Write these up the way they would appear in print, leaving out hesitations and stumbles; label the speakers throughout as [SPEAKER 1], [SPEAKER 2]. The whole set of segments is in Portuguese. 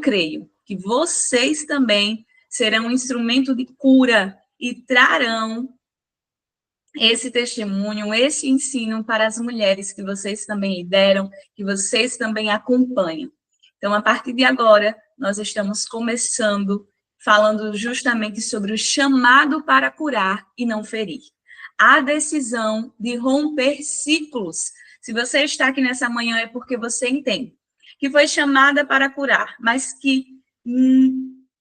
[SPEAKER 1] creio que vocês também serão um instrumento de cura e trarão esse testemunho, esse ensino para as mulheres que vocês também lideram, que vocês também acompanham. Então, a partir de agora, nós estamos começando falando justamente sobre o chamado para curar e não ferir. A decisão de romper ciclos. Se você está aqui nessa manhã é porque você entende que foi chamada para curar, mas que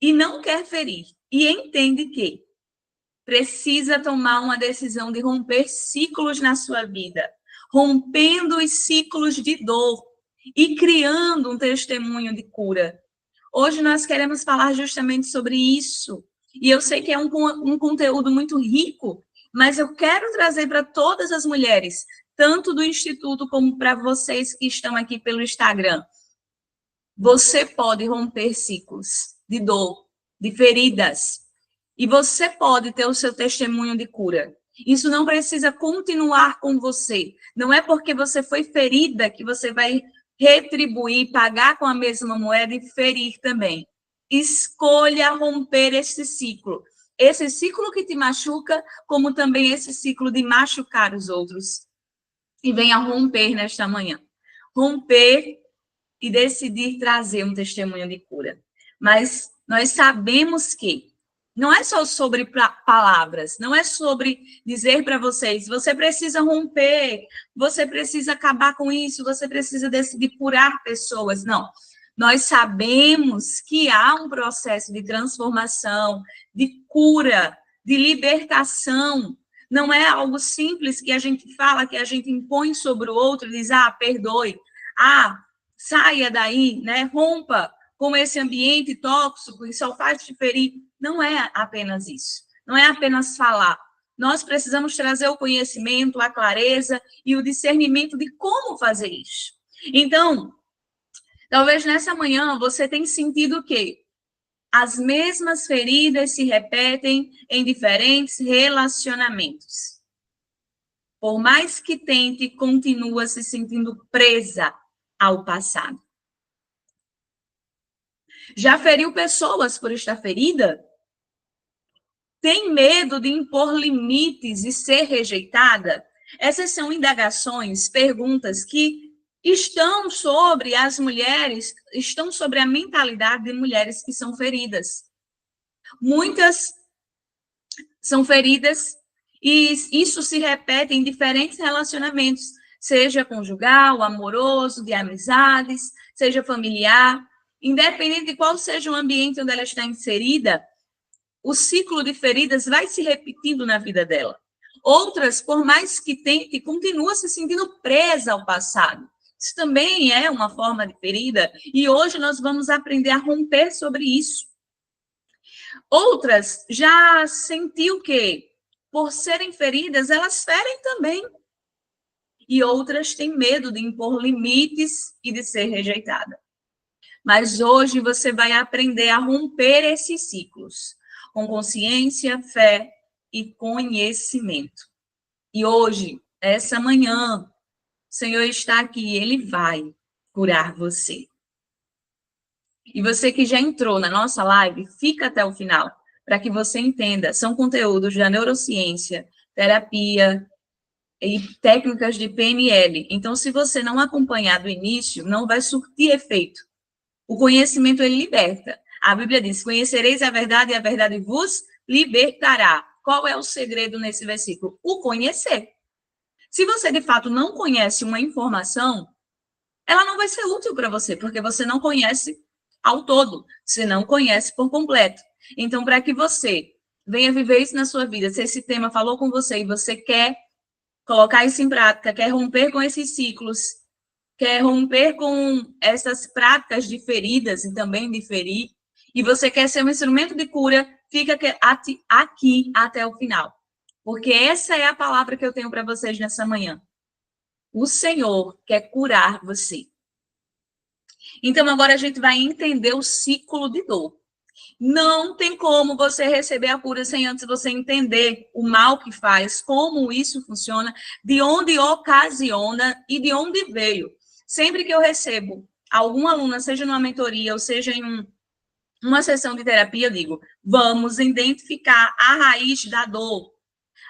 [SPEAKER 1] e não quer ferir, e entende que precisa tomar uma decisão de romper ciclos na sua vida, rompendo os ciclos de dor e criando um testemunho de cura. Hoje nós queremos falar justamente sobre isso, e eu sei que é um conteúdo muito rico, mas eu quero trazer para todas as mulheres, tanto do Instituto como para vocês que estão aqui pelo Instagram. Você pode romper ciclos de dor, de feridas, e você pode ter o seu testemunho de cura. Isso não precisa continuar com você. Não é porque você foi ferida que você vai retribuir, pagar com a mesma moeda e ferir também. Escolha romper esse ciclo. Esse ciclo que te machuca, como também esse ciclo de machucar os outros. E venha romper nesta manhã. Romper e decidir trazer um testemunho de cura. Mas nós sabemos que não é só sobre palavras, não é sobre dizer para vocês, você precisa romper, você precisa acabar com isso, você precisa decidir curar pessoas. Não. Nós sabemos que há um processo de transformação, de cura, de libertação. Não é algo simples que a gente fala, que a gente impõe sobre o outro, diz, perdoe, saia daí, né? Rompa com esse ambiente tóxico e só faz te ferir. Não é apenas isso. Não é apenas falar. Nós precisamos trazer o conhecimento, a clareza e o discernimento de como fazer isso. Então, talvez nessa manhã você tenha sentido o quê? As mesmas feridas se repetem em diferentes relacionamentos. Por mais que tente, continua se sentindo presa ao passado. Já feriu pessoas por estar ferida? Tem medo de impor limites e ser rejeitada? Essas são indagações, perguntas que estão sobre as mulheres, estão sobre a mentalidade de mulheres que são feridas. Muitas são feridas e isso se repete em diferentes relacionamentos, seja conjugal, amoroso, de amizades, seja familiar. Independente de qual seja o ambiente onde ela está inserida, o ciclo de feridas vai se repetindo na vida dela. Outras, por mais que tente, continua se sentindo presa ao passado. Isso também é uma forma de ferida, e hoje nós vamos aprender a romper sobre isso. Outras já sentiu que, por serem feridas, elas ferem também. E outras têm medo de impor limites e de ser rejeitada. Mas hoje você vai aprender a romper esses ciclos, com consciência, fé e conhecimento. E hoje, essa manhã, o Senhor está aqui, Ele vai curar você. E você que já entrou na nossa live, fica até o final, para que você entenda. São conteúdos da neurociência, terapia e técnicas de PNL. Então, se você não acompanhar do início, não vai surtir efeito. O conhecimento, ele liberta. A Bíblia diz, conhecereis a verdade e a verdade vos libertará. Qual é o segredo nesse versículo? O conhecer. Se você, de fato, não conhece uma informação, ela não vai ser útil para você, porque você não conhece ao todo. Você não conhece por completo. Então, para que você venha viver isso na sua vida, se esse tema falou com você e você quer colocar isso em prática, quer romper com esses ciclos, quer romper com essas práticas de feridas e também de ferir, e você quer ser um instrumento de cura, fica aqui até o final. Porque essa é a palavra que eu tenho para vocês nessa manhã. O Senhor quer curar você. Então, agora a gente vai entender o ciclo de dor. Não tem como você receber a cura sem antes você entender o mal que faz, como isso funciona, de onde ocasiona e de onde veio. Sempre que eu recebo alguma aluna, seja numa mentoria ou seja em uma sessão de terapia, eu digo, vamos identificar a raiz da dor,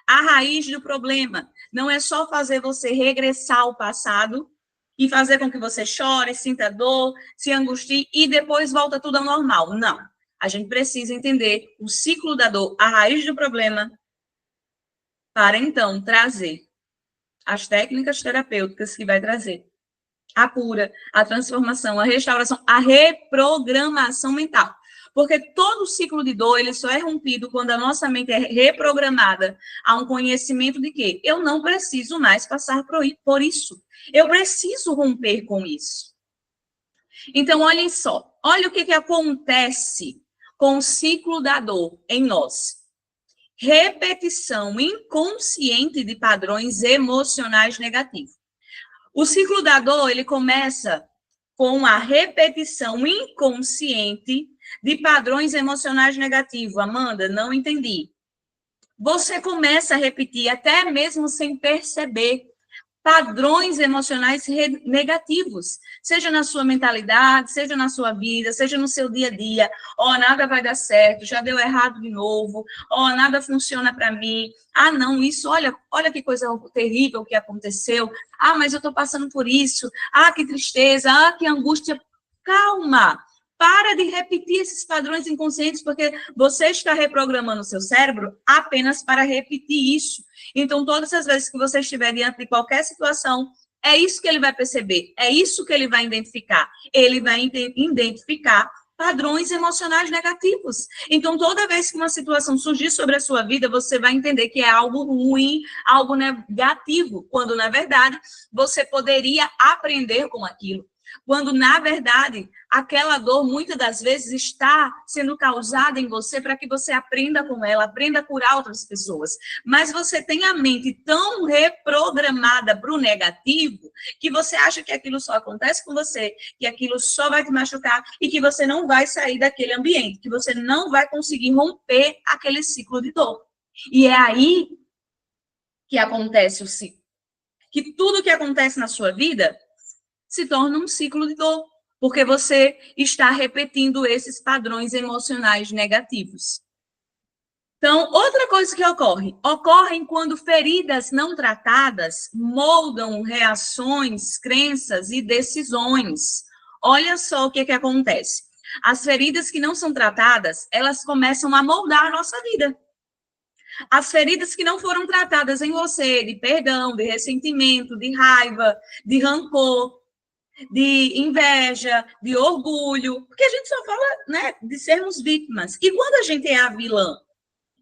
[SPEAKER 1] a raiz do problema. Não é só fazer você regressar ao passado e fazer com que você chore, sinta dor, se angustie e depois volta tudo ao normal. Não. A gente precisa entender o ciclo da dor, a raiz do problema, para então trazer as técnicas terapêuticas que vai trazer a cura, a transformação, a restauração, a reprogramação mental. Porque todo ciclo de dor, ele só é rompido quando a nossa mente é reprogramada a um conhecimento de que eu não preciso mais passar por isso. Eu preciso romper com isso. Então, olhem só. Olha o que acontece com o ciclo da dor em nós. Repetição inconsciente de padrões emocionais negativos. O ciclo da dor, ele começa com a repetição inconsciente de padrões emocionais negativos. Amanda, não entendi. Você começa a repetir, até mesmo sem perceber, padrões emocionais negativos, seja na sua mentalidade, seja na sua vida, seja no seu dia a dia. Nada vai dar certo, já deu errado de novo. Nada funciona para mim. Não, isso, olha que coisa terrível que aconteceu. Mas eu estou passando por isso. Que tristeza, que angústia. Calma, para de repetir esses padrões inconscientes, porque você está reprogramando o seu cérebro apenas para repetir isso. Então, todas as vezes que você estiver diante de qualquer situação, é isso que ele vai perceber, é isso que ele vai identificar. Ele vai identificar padrões emocionais negativos. Então, toda vez que uma situação surgir sobre a sua vida, você vai entender que é algo ruim, algo negativo, quando, na verdade, você poderia aprender com aquilo. Quando, na verdade, aquela dor, muitas das vezes, está sendo causada em você para que você aprenda com ela, aprenda a curar outras pessoas. Mas você tem a mente tão reprogramada para o negativo, que você acha que aquilo só acontece com você, que aquilo só vai te machucar e que você não vai sair daquele ambiente, que você não vai conseguir romper aquele ciclo de dor. E é aí que acontece o ciclo. Que tudo que acontece na sua vida se torna um ciclo de dor, porque você está repetindo esses padrões emocionais negativos. Então, outra coisa que ocorrem quando feridas não tratadas moldam reações, crenças e decisões. Olha só o que acontece. As feridas que não são tratadas, elas começam a moldar a nossa vida. As feridas que não foram tratadas em você, de perdão, de ressentimento, de raiva, de rancor, de inveja, de orgulho, porque a gente só fala, de sermos vítimas. E quando a gente é a vilã?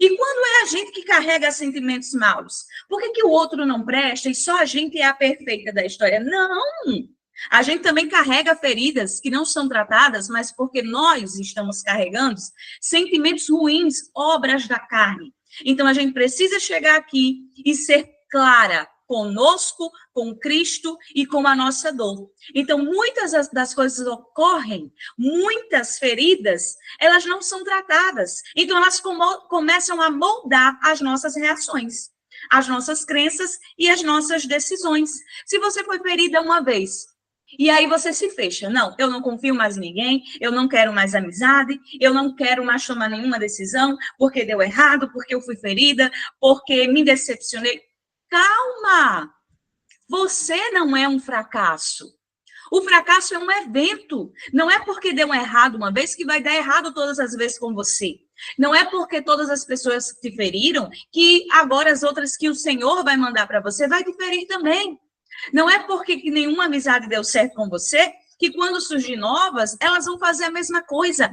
[SPEAKER 1] E quando é a gente que carrega sentimentos maus? Por que o outro não presta e só a gente é a perfeita da história? Não! A gente também carrega feridas que não são tratadas, mas porque nós estamos carregando sentimentos ruins, obras da carne. Então, a gente precisa chegar aqui e ser clara conosco, com Cristo e com a nossa dor. Então, muitas das coisas ocorrem, muitas feridas, elas não são tratadas. Então, elas começam a moldar as nossas reações, as nossas crenças e as nossas decisões. Se você foi ferida uma vez, e aí você se fecha. Não, eu não confio mais em ninguém, eu não quero mais amizade, eu não quero mais tomar nenhuma decisão, porque deu errado, porque eu fui ferida, porque me decepcionei. Calma! Você não é um fracasso. O fracasso é um evento. Não é porque deu errado uma vez que vai dar errado todas as vezes com você. Não é porque todas as pessoas te feriram que agora as outras que o Senhor vai mandar para você vai te ferir também. Não é porque que nenhuma amizade deu certo com você que quando surgir novas, elas vão fazer a mesma coisa.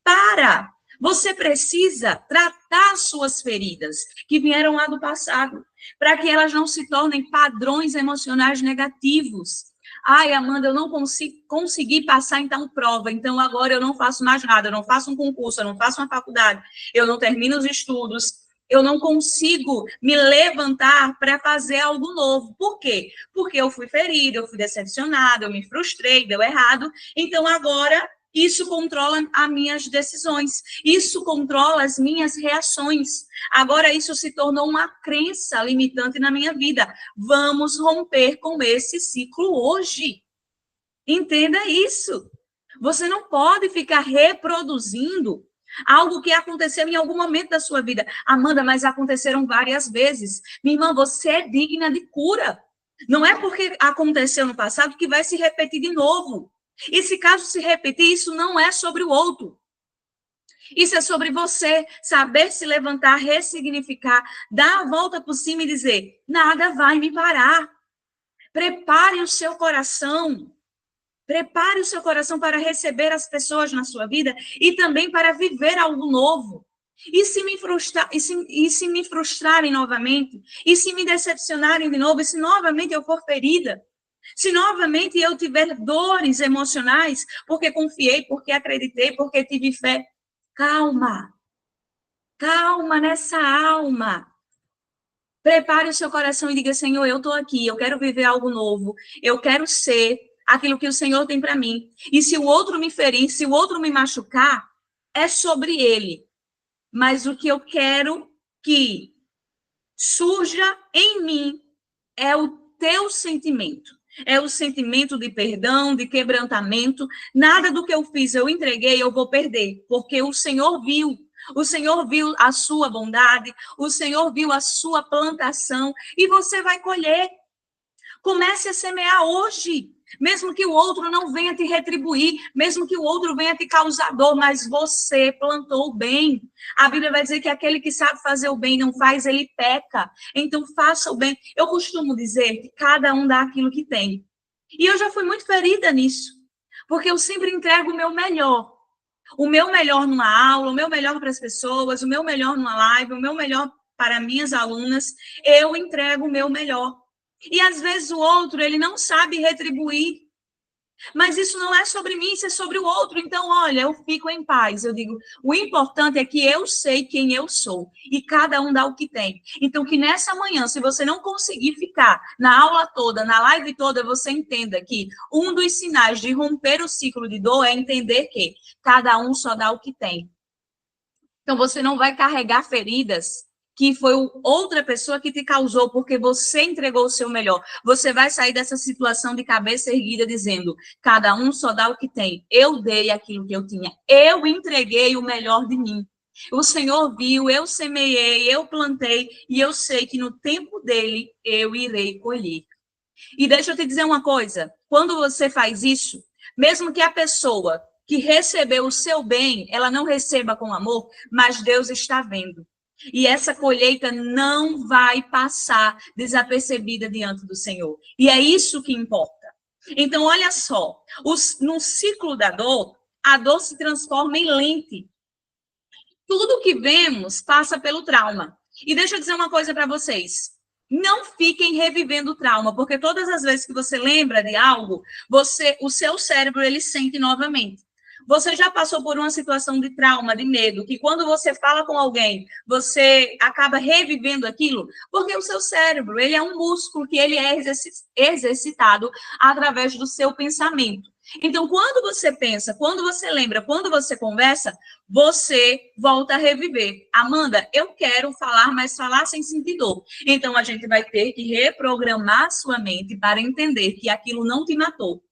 [SPEAKER 1] Para! Você precisa tratar suas feridas que vieram lá do passado, para que elas não se tornem padrões emocionais negativos. Amanda, eu não consegui passar em tal prova, então agora eu não faço mais nada, eu não faço um concurso, eu não faço uma faculdade, eu não termino os estudos, eu não consigo me levantar para fazer algo novo. Por quê? Porque eu fui ferida, eu fui decepcionada, eu me frustrei, deu errado, então agora isso controla as minhas decisões, isso controla as minhas reações. Agora isso se tornou uma crença limitante na minha vida. Vamos romper com esse ciclo hoje. Entenda isso. Você não pode ficar reproduzindo algo que aconteceu em algum momento da sua vida. Amanda, mas aconteceram várias vezes. Minha irmã, você é digna de cura. Não é porque aconteceu no passado que vai se repetir de novo. E se caso se repetir, isso não é sobre o outro. Isso é sobre você saber se levantar, ressignificar, dar a volta por cima e dizer: nada vai me parar. Prepare o seu coração. Prepare o seu coração para receber as pessoas na sua vida e também para viver algo novo. E se me frustrarem novamente? E se me decepcionarem de novo? E se novamente eu for ferida? Se novamente eu tiver dores emocionais, porque confiei, porque acreditei, porque tive fé? Calma. Calma nessa alma. Prepare o seu coração e diga: Senhor, eu estou aqui, eu quero viver algo novo, eu quero ser aquilo que o Senhor tem para mim. E se o outro me ferir, se o outro me machucar, é sobre ele. Mas o que eu quero que surja em mim é o teu sentimento. É o sentimento de perdão, de quebrantamento. Nada do que eu fiz, eu entreguei, eu vou perder, porque o Senhor viu. O Senhor viu a sua bondade, o Senhor viu a sua plantação e você vai colher. Comece a semear hoje, mesmo que o outro não venha te retribuir, mesmo que o outro venha te causar dor, mas você plantou o bem. A Bíblia vai dizer que aquele que sabe fazer o bem não faz, ele peca. Então faça o bem. Eu costumo dizer que cada um dá aquilo que tem. E eu já fui muito ferida nisso, porque eu sempre entrego o meu melhor. O meu melhor numa aula, o meu melhor para as pessoas, o meu melhor numa live, o meu melhor para minhas alunas, eu entrego o meu melhor. E às vezes o outro, ele não sabe retribuir. Mas isso não é sobre mim, isso é sobre o outro. Então, olha, eu fico em paz. Eu digo, o importante é que eu sei quem eu sou. E cada um dá o que tem. Então, que nessa manhã, se você não conseguir ficar na aula toda, na live toda, você entenda que um dos sinais de romper o ciclo de dor é entender que cada um só dá o que tem. Então, você não vai carregar feridas que foi outra pessoa que te causou, porque você entregou o seu melhor. Você vai sair dessa situação de cabeça erguida dizendo: cada um só dá o que tem. Eu dei aquilo que eu tinha. Eu entreguei o melhor de mim. O Senhor viu, eu semeei, eu plantei, e eu sei que no tempo dele eu irei colher. E deixa eu te dizer uma coisa: quando você faz isso, mesmo que a pessoa que recebeu o seu bem, ela não receba com amor, mas Deus está vendo. E essa colheita não vai passar desapercebida diante do Senhor. E é isso que importa. Então, olha só, no ciclo da dor, a dor se transforma em lente. Tudo que vemos passa pelo trauma. E deixa eu dizer uma coisa para vocês. Não fiquem revivendo o trauma, porque todas as vezes que você lembra de algo, o seu cérebro ele sente novamente. Você já passou por uma situação de trauma, de medo, que quando você fala com alguém, você acaba revivendo aquilo, porque o seu cérebro, ele é um músculo que ele é exercitado através do seu pensamento. Então, quando você pensa, quando você lembra, quando você conversa, você volta a reviver. Amanda, eu quero falar, mas falar sem sentir dor. Então, a gente vai ter que reprogramar sua mente para entender que aquilo não te matou.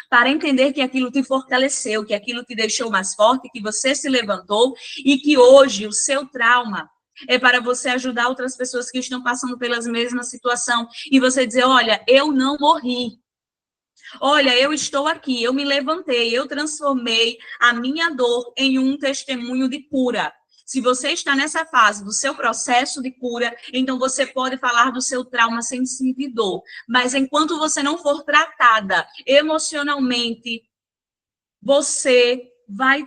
[SPEAKER 1] Para entender que aquilo te fortaleceu, que aquilo te deixou mais forte, que você se levantou e que hoje o seu trauma é para você ajudar outras pessoas que estão passando pela mesma situação e você dizer: olha, eu não morri. Olha, eu estou aqui, eu me levantei, eu transformei a minha dor em um testemunho de cura. Se você está nessa fase do seu processo de cura, então você pode falar do seu trauma sem sentir dor. Mas enquanto você não for tratada emocionalmente, você vai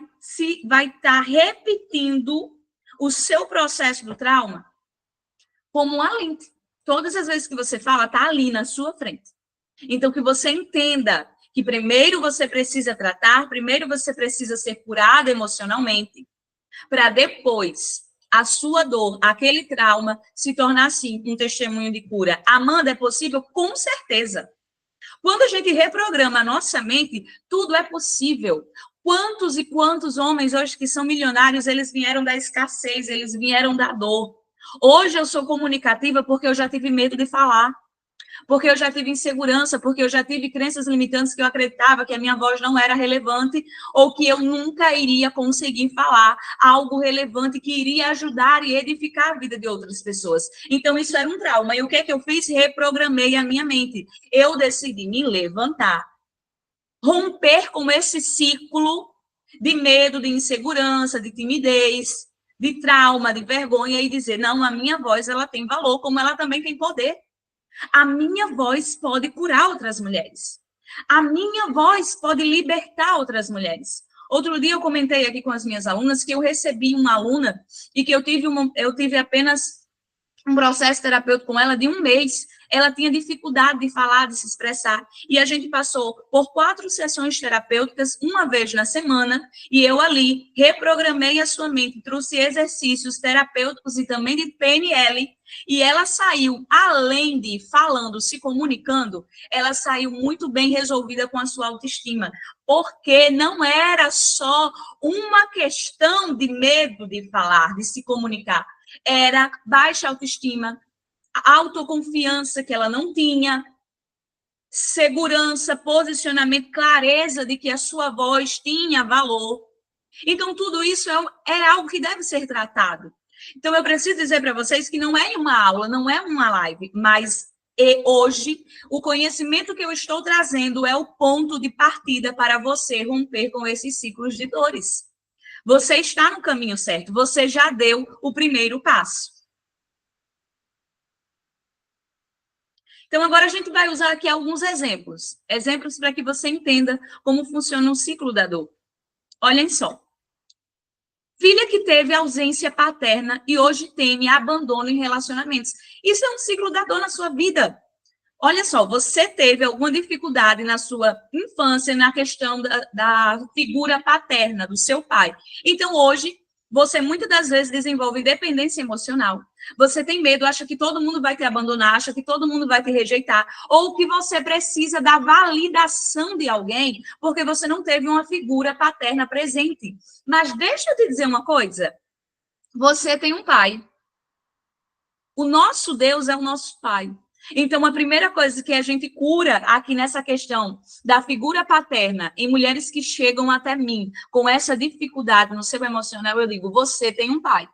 [SPEAKER 1] estar repetindo o seu processo do trauma como uma lente. Todas as vezes que você fala, está ali na sua frente. Então, que você entenda que primeiro você precisa tratar, primeiro você precisa ser curado emocionalmente, para depois a sua dor, aquele trauma, se tornar, sim, um testemunho de cura. Amanda, é possível? Com certeza. Quando a gente reprograma a nossa mente, tudo é possível. Quantos e quantos homens hoje que são milionários, eles vieram da escassez, eles vieram da dor. Hoje eu sou comunicativa porque eu já tive medo de falar. porque eu já tive insegurança, porque eu já tive crenças limitantes que eu acreditava que a minha voz não era relevante ou que eu nunca iria conseguir falar algo relevante que iria ajudar e edificar a vida de outras pessoas. Então, isso era um trauma. E o que é que eu fiz? Reprogramei a minha mente. Eu decidi me levantar, romper com esse ciclo de medo, de insegurança, de timidez, de trauma, de vergonha e dizer, não, a minha voz ela tem valor, como ela também tem poder. A minha voz pode curar outras mulheres. A minha voz pode libertar outras mulheres. Outro dia eu comentei aqui com as minhas alunas que eu recebi uma aluna e que eu tive apenas um processo terapêutico com ela de 1 mês. Ela tinha dificuldade de falar, de se expressar. E a gente passou por 4 sessões terapêuticas, uma vez na semana, e eu ali reprogramei a sua mente, trouxe exercícios terapêuticos e também de PNL, e ela saiu, além de falando, se comunicando, ela saiu muito bem resolvida com a sua autoestima, porque não era só uma questão de medo de falar, de se comunicar, era baixa autoestima, autoconfiança que ela não tinha, segurança, posicionamento, clareza de que a sua voz tinha valor. Então, tudo isso é algo que deve ser tratado. Então, eu preciso dizer para vocês que não é uma aula, não é uma live, mas hoje, o conhecimento que eu estou trazendo é o ponto de partida para você romper com esses ciclos de dores. Você está no caminho certo, você já deu o primeiro passo. Então, agora a gente vai usar aqui alguns exemplos. Exemplos para que você entenda como funciona o ciclo da dor. Olhem só. Filha que teve ausência paterna e hoje teme abandono em relacionamentos. Isso é um ciclo da dor na sua vida. Olha só, você teve alguma dificuldade na sua infância na questão da figura paterna, do seu pai. Então, hoje, você muitas das vezes desenvolve dependência emocional. Você tem medo, acha que todo mundo vai te abandonar, acha que todo mundo vai te rejeitar, ou que você precisa da validação de alguém porque você não teve uma figura paterna presente. Mas deixa eu te dizer uma coisa. Você tem um pai. O nosso Deus é o nosso pai. Então, a primeira coisa que a gente cura aqui nessa questão da figura paterna em mulheres que chegam até mim com essa dificuldade no seu emocional, eu digo, você tem um pai.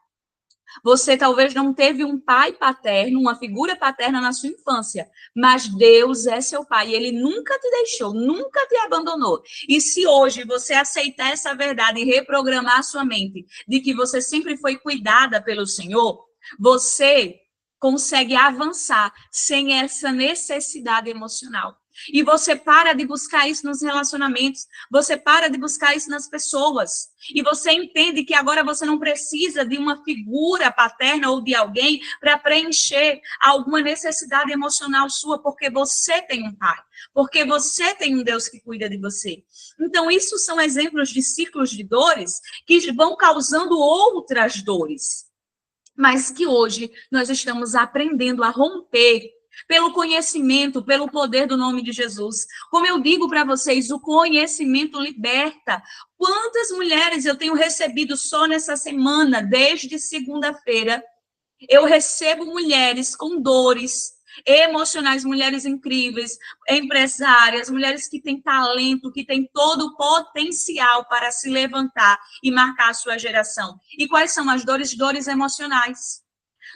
[SPEAKER 1] Você talvez não teve um pai paterno, uma figura paterna na sua infância, mas Deus é seu pai e ele nunca te deixou, nunca te abandonou. E se hoje você aceitar essa verdade e reprogramar a sua mente de que você sempre foi cuidada pelo Senhor, você consegue avançar sem essa necessidade emocional. E você para de buscar isso nos relacionamentos, você para de buscar isso nas pessoas. E você entende que agora você não precisa de uma figura paterna ou de alguém para preencher alguma necessidade emocional sua, porque você tem um pai, porque você tem um Deus que cuida de você. Então, isso são exemplos de ciclos de dores que vão causando outras dores, mas que hoje nós estamos aprendendo a romper pelo conhecimento, pelo poder do nome de Jesus. Como eu digo para vocês, o conhecimento liberta. Quantas mulheres eu tenho recebido só nessa semana, desde segunda-feira, eu recebo mulheres com dores emocionais, mulheres incríveis, empresárias, mulheres que têm talento, que têm todo o potencial para se levantar e marcar a sua geração. E quais são as dores? Dores emocionais.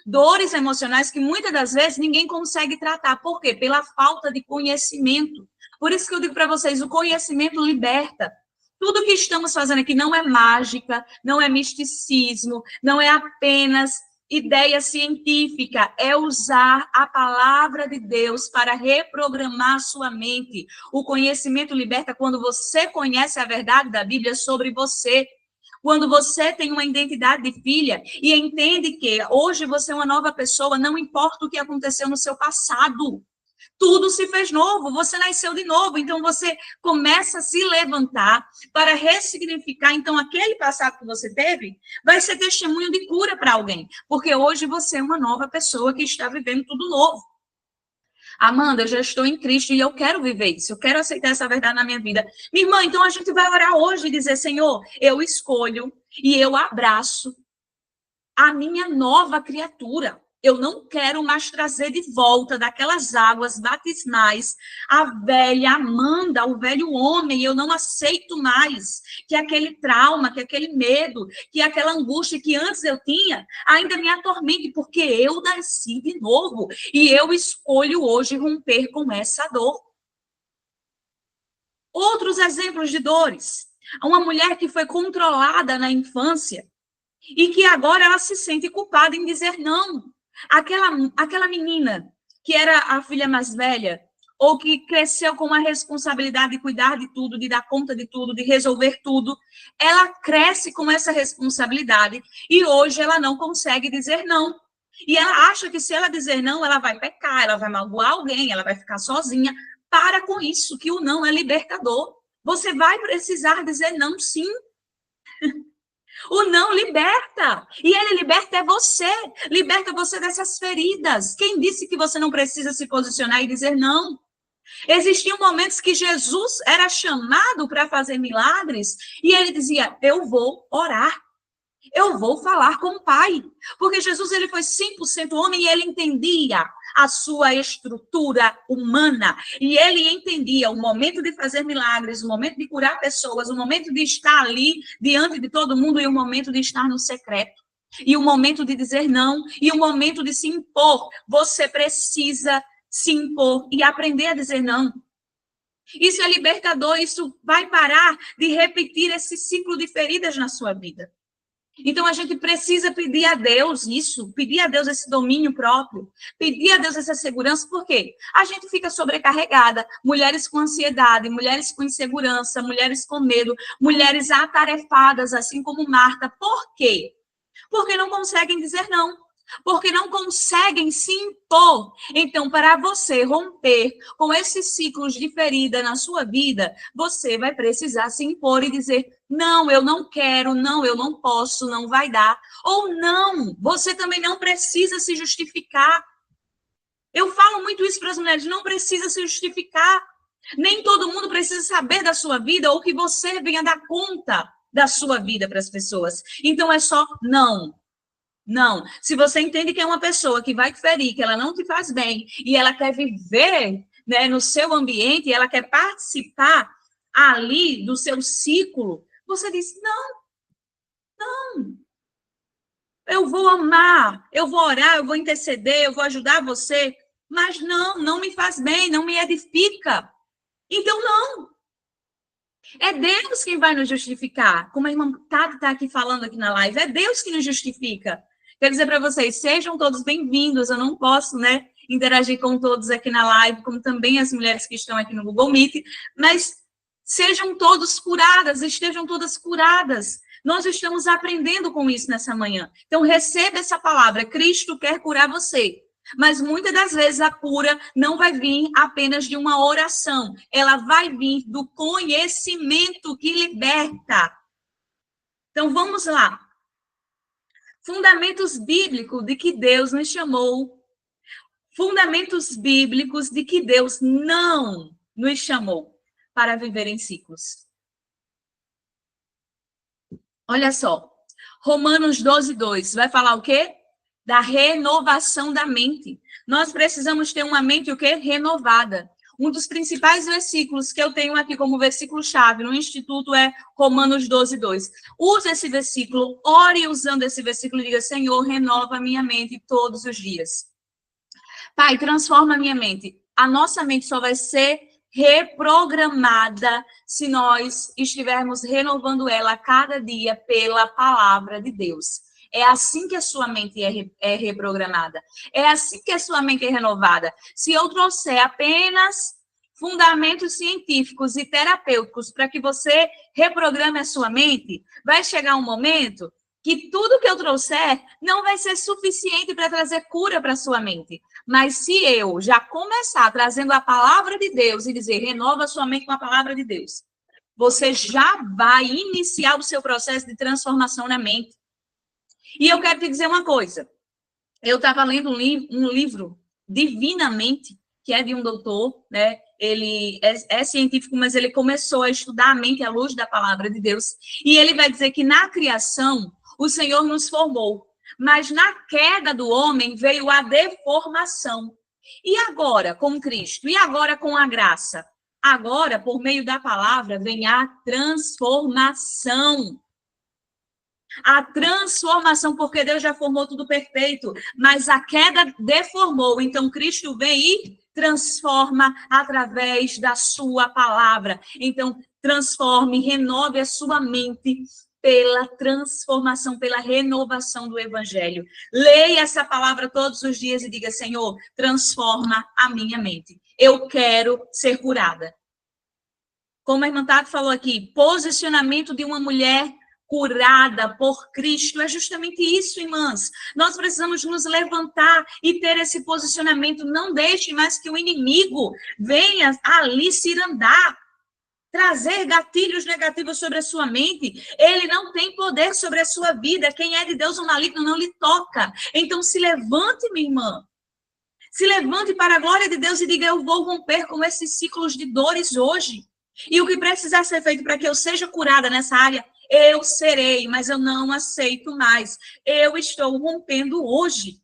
[SPEAKER 1] Dores emocionais que muitas das vezes ninguém consegue tratar. Por quê? Pela falta de conhecimento. Por isso que eu digo para vocês, o conhecimento liberta. Tudo que estamos fazendo aqui não é mágica, não é misticismo, não é apenas ideia científica, é usar a palavra de Deus para reprogramar a sua mente. O conhecimento liberta quando você conhece a verdade da Bíblia sobre você. Quando você tem uma identidade de filha e entende que hoje você é uma nova pessoa, não importa o que aconteceu no seu passado. Tudo se fez novo, você nasceu de novo, então você começa a se levantar para ressignificar. Então, aquele passado que você teve vai ser testemunho de cura para alguém, porque hoje você é uma nova pessoa que está vivendo tudo novo. Amanda, eu já estou em Cristo e eu quero viver isso, eu quero aceitar essa verdade na minha vida. Minha irmã, então a gente vai orar hoje e dizer, Senhor, eu escolho e eu abraço a minha nova criatura. Eu não quero mais trazer de volta daquelas águas batismais a velha Amanda, o velho homem. Eu não aceito mais que aquele trauma, que aquele medo, que aquela angústia que antes eu tinha ainda me atormente, porque eu nasci de novo e eu escolho hoje romper com essa dor. Outros exemplos de dores. Uma mulher que foi controlada na infância e que agora ela se sente culpada em dizer não. Aquela menina que era a filha mais velha, ou que cresceu com a responsabilidade de cuidar de tudo, de dar conta de tudo, de resolver tudo, ela cresce com essa responsabilidade e hoje ela não consegue dizer não. E ela acha que se ela dizer não, ela vai pecar, ela vai magoar alguém, ela vai ficar sozinha. Para com isso, que o não é libertador. Você vai precisar dizer não, sim. O não liberta. E ele liberta é você. Liberta você dessas feridas. Quem disse que você não precisa se posicionar e dizer não? Existiam momentos que Jesus era chamado para fazer milagres e ele dizia: eu vou orar. Eu vou falar com o Pai. Porque Jesus ele foi 100% homem e ele entendia a sua estrutura humana. E ele entendia o momento de fazer milagres, o momento de curar pessoas, o momento de estar ali diante de todo mundo e o momento de estar no secreto. E o momento de dizer não e o momento de se impor. Você precisa se impor e aprender a dizer não. Isso é libertador, isso vai parar de repetir esse ciclo de feridas na sua vida. Então, a gente precisa pedir a Deus isso, pedir a Deus esse domínio próprio, pedir a Deus essa segurança, por quê? A gente fica sobrecarregada, mulheres com ansiedade, mulheres com insegurança, mulheres com medo, mulheres atarefadas, assim como Marta. Por quê? Porque não conseguem dizer não. Porque não conseguem se impor. Então, para você romper com esses ciclos de ferida na sua vida, você vai precisar se impor e dizer: não, eu não quero, não, eu não posso, não vai dar. Ou não, você também não precisa se justificar. Eu falo muito isso para as mulheres: não precisa se justificar. Nem todo mundo precisa saber da sua vida ou que você venha dar conta da sua vida para as pessoas. Então, é só não. Não. Se você entende que é uma pessoa que vai te ferir, que ela não te faz bem, e ela quer viver, né, no seu ambiente, e ela quer participar ali do seu ciclo, você diz: não, não. Eu vou amar, eu vou orar, eu vou interceder, eu vou ajudar você, mas não, não me faz bem, não me edifica. Então, não. É Deus quem vai nos justificar. Como a irmã Tati está aqui falando aqui na live, é Deus que nos justifica. Quero dizer para vocês, sejam todos bem-vindos. Eu não posso, né, interagir com todos aqui na live, como também as mulheres que estão aqui no Google Meet, mas sejam todos curadas, estejam todas curadas. Nós estamos aprendendo com isso nessa manhã. Então, receba essa palavra. Cristo quer curar você. Mas muitas das vezes a cura não vai vir apenas de uma oração. Ela vai vir do conhecimento que liberta. Então, vamos lá. Fundamentos bíblicos de que Deus nos chamou. Fundamentos bíblicos de que Deus não nos chamou para viver em ciclos. Olha só. Romanos 12:2 vai falar o quê? Da renovação da mente. Nós precisamos ter uma mente o quê? Renovada. Um dos principais versículos que eu tenho aqui como versículo-chave no Instituto é Romanos 12:2. Use esse versículo, ore usando esse versículo e diga: Senhor, renova a minha mente todos os dias. Pai, transforma a minha mente. A nossa mente só vai ser reprogramada se nós estivermos renovando ela a cada dia pela palavra de Deus. É assim que a sua mente é reprogramada. É assim que a sua mente é renovada. Se eu trouxer apenas fundamentos científicos e terapêuticos para que você reprograme a sua mente, vai chegar um momento que tudo que eu trouxer não vai ser suficiente para trazer cura para a sua mente. Mas se eu já começar trazendo a palavra de Deus e dizer: renova a sua mente com a palavra de Deus, você já vai iniciar o seu processo de transformação na mente. E eu quero te dizer uma coisa. Eu estava lendo um livro, Divinamente, que é de um doutor, né? Ele é científico, mas ele começou a estudar a mente à luz da palavra de Deus. E ele vai dizer que na criação, o Senhor nos formou. Mas na queda do homem veio a deformação. E agora com Cristo? E agora com a graça? Agora, por meio da palavra, vem a transformação. A transformação, porque Deus já formou tudo perfeito, mas a queda deformou. Então, Cristo vem e transforma através da sua palavra. Então, transforme, renove a sua mente pela transformação, pela renovação do evangelho. Leia essa palavra todos os dias e diga: Senhor, transforma a minha mente. Eu quero ser curada. Como a irmã Tati falou aqui, posicionamento de uma mulher curada por Cristo é justamente isso, irmãs. Nós precisamos nos levantar e ter esse posicionamento. Não deixe mais que o inimigo venha ali cirandar, trazer gatilhos negativos sobre a sua mente. Ele não tem poder sobre a sua vida. Quem é de Deus, o maligno não lhe toca. Então se levante, minha irmã. Se levante para a glória de Deus e diga: eu vou romper com esses ciclos de dores hoje. E o que precisar ser feito para que eu seja curada nessa área, eu serei, mas eu não aceito mais. Eu estou rompendo hoje.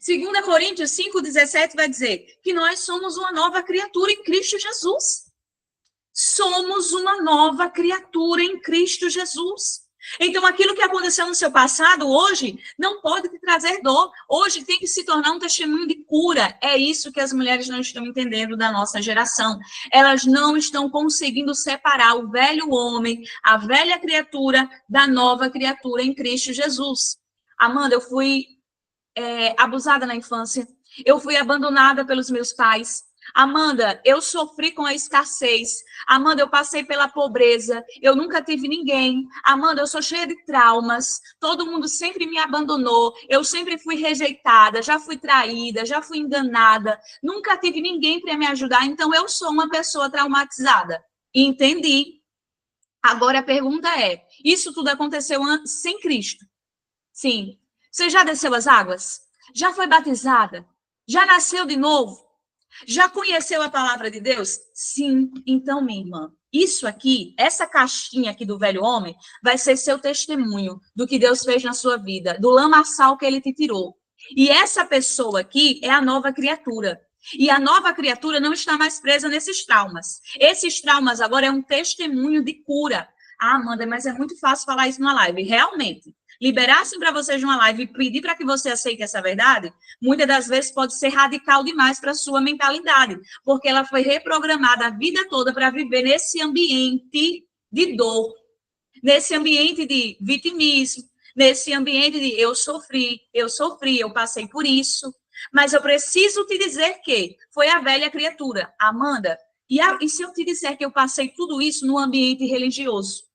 [SPEAKER 1] 2 Coríntios 5,17 vai dizer que nós somos uma nova criatura em Cristo Jesus. Somos uma nova criatura em Cristo Jesus. Então, aquilo que aconteceu no seu passado, hoje, não pode te trazer dor. Hoje tem que se tornar um testemunho de cura. É isso que as mulheres não estão entendendo da nossa geração. Elas não estão conseguindo separar o velho homem, a velha criatura, da nova criatura em Cristo Jesus. Amanda, eu fui abusada na infância. Eu fui abandonada pelos meus pais. Amanda, eu sofri com a escassez. Amanda, eu passei pela pobreza. Eu nunca tive ninguém. Amanda, eu sou cheia de traumas. Todo mundo sempre me abandonou. Eu sempre fui rejeitada, já fui traída, já fui enganada. Nunca tive ninguém para me ajudar. Então, eu sou uma pessoa traumatizada. Entendi. Agora, a pergunta é, isso tudo aconteceu sem Cristo? Sim. Você já desceu as águas? Já foi batizada? Já nasceu de novo? Já conheceu a palavra de Deus? Sim. Então, minha irmã, isso aqui, essa caixinha aqui do velho homem, vai ser seu testemunho do que Deus fez na sua vida, do lamaçal que ele te tirou. E essa pessoa aqui é a nova criatura. E a nova criatura não está mais presa nesses traumas. Esses traumas agora é um testemunho de cura. Ah, Amanda, mas é muito fácil falar isso numa live. Realmente. Liberassem para vocês uma live e pedir para que você aceite essa verdade, muitas das vezes pode ser radical demais para a sua mentalidade, porque ela foi reprogramada a vida toda para viver nesse ambiente de dor, nesse ambiente de vitimismo, nesse ambiente de eu sofri, eu passei por isso. Mas eu preciso te dizer que foi a velha criatura, Amanda, e se eu te disser que eu passei tudo isso no ambiente religioso?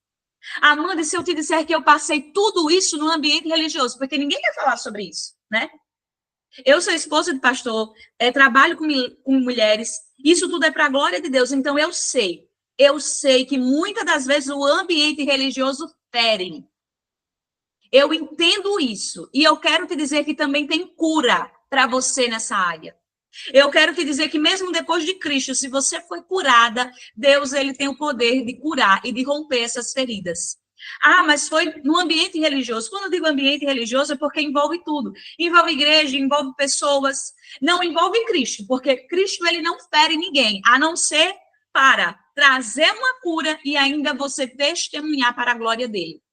[SPEAKER 1] Amanda, se eu te disser que eu passei tudo isso no ambiente religioso, porque ninguém quer falar sobre isso, né? Eu sou esposa de pastor, trabalho com mulheres, isso tudo é para a glória de Deus, então eu sei que muitas das vezes o ambiente religioso fere. Eu entendo isso, e eu quero te dizer que também tem cura para você nessa área. Eu quero te dizer que mesmo depois de Cristo, se você foi curada, Deus ele tem o poder de curar e de romper essas feridas. Ah, mas foi no ambiente religioso. Quando eu digo ambiente religioso é porque envolve tudo. Envolve igreja, envolve pessoas. Não envolve Cristo, porque Cristo ele não fere ninguém, a não ser para trazer uma cura e ainda você testemunhar para a glória dele.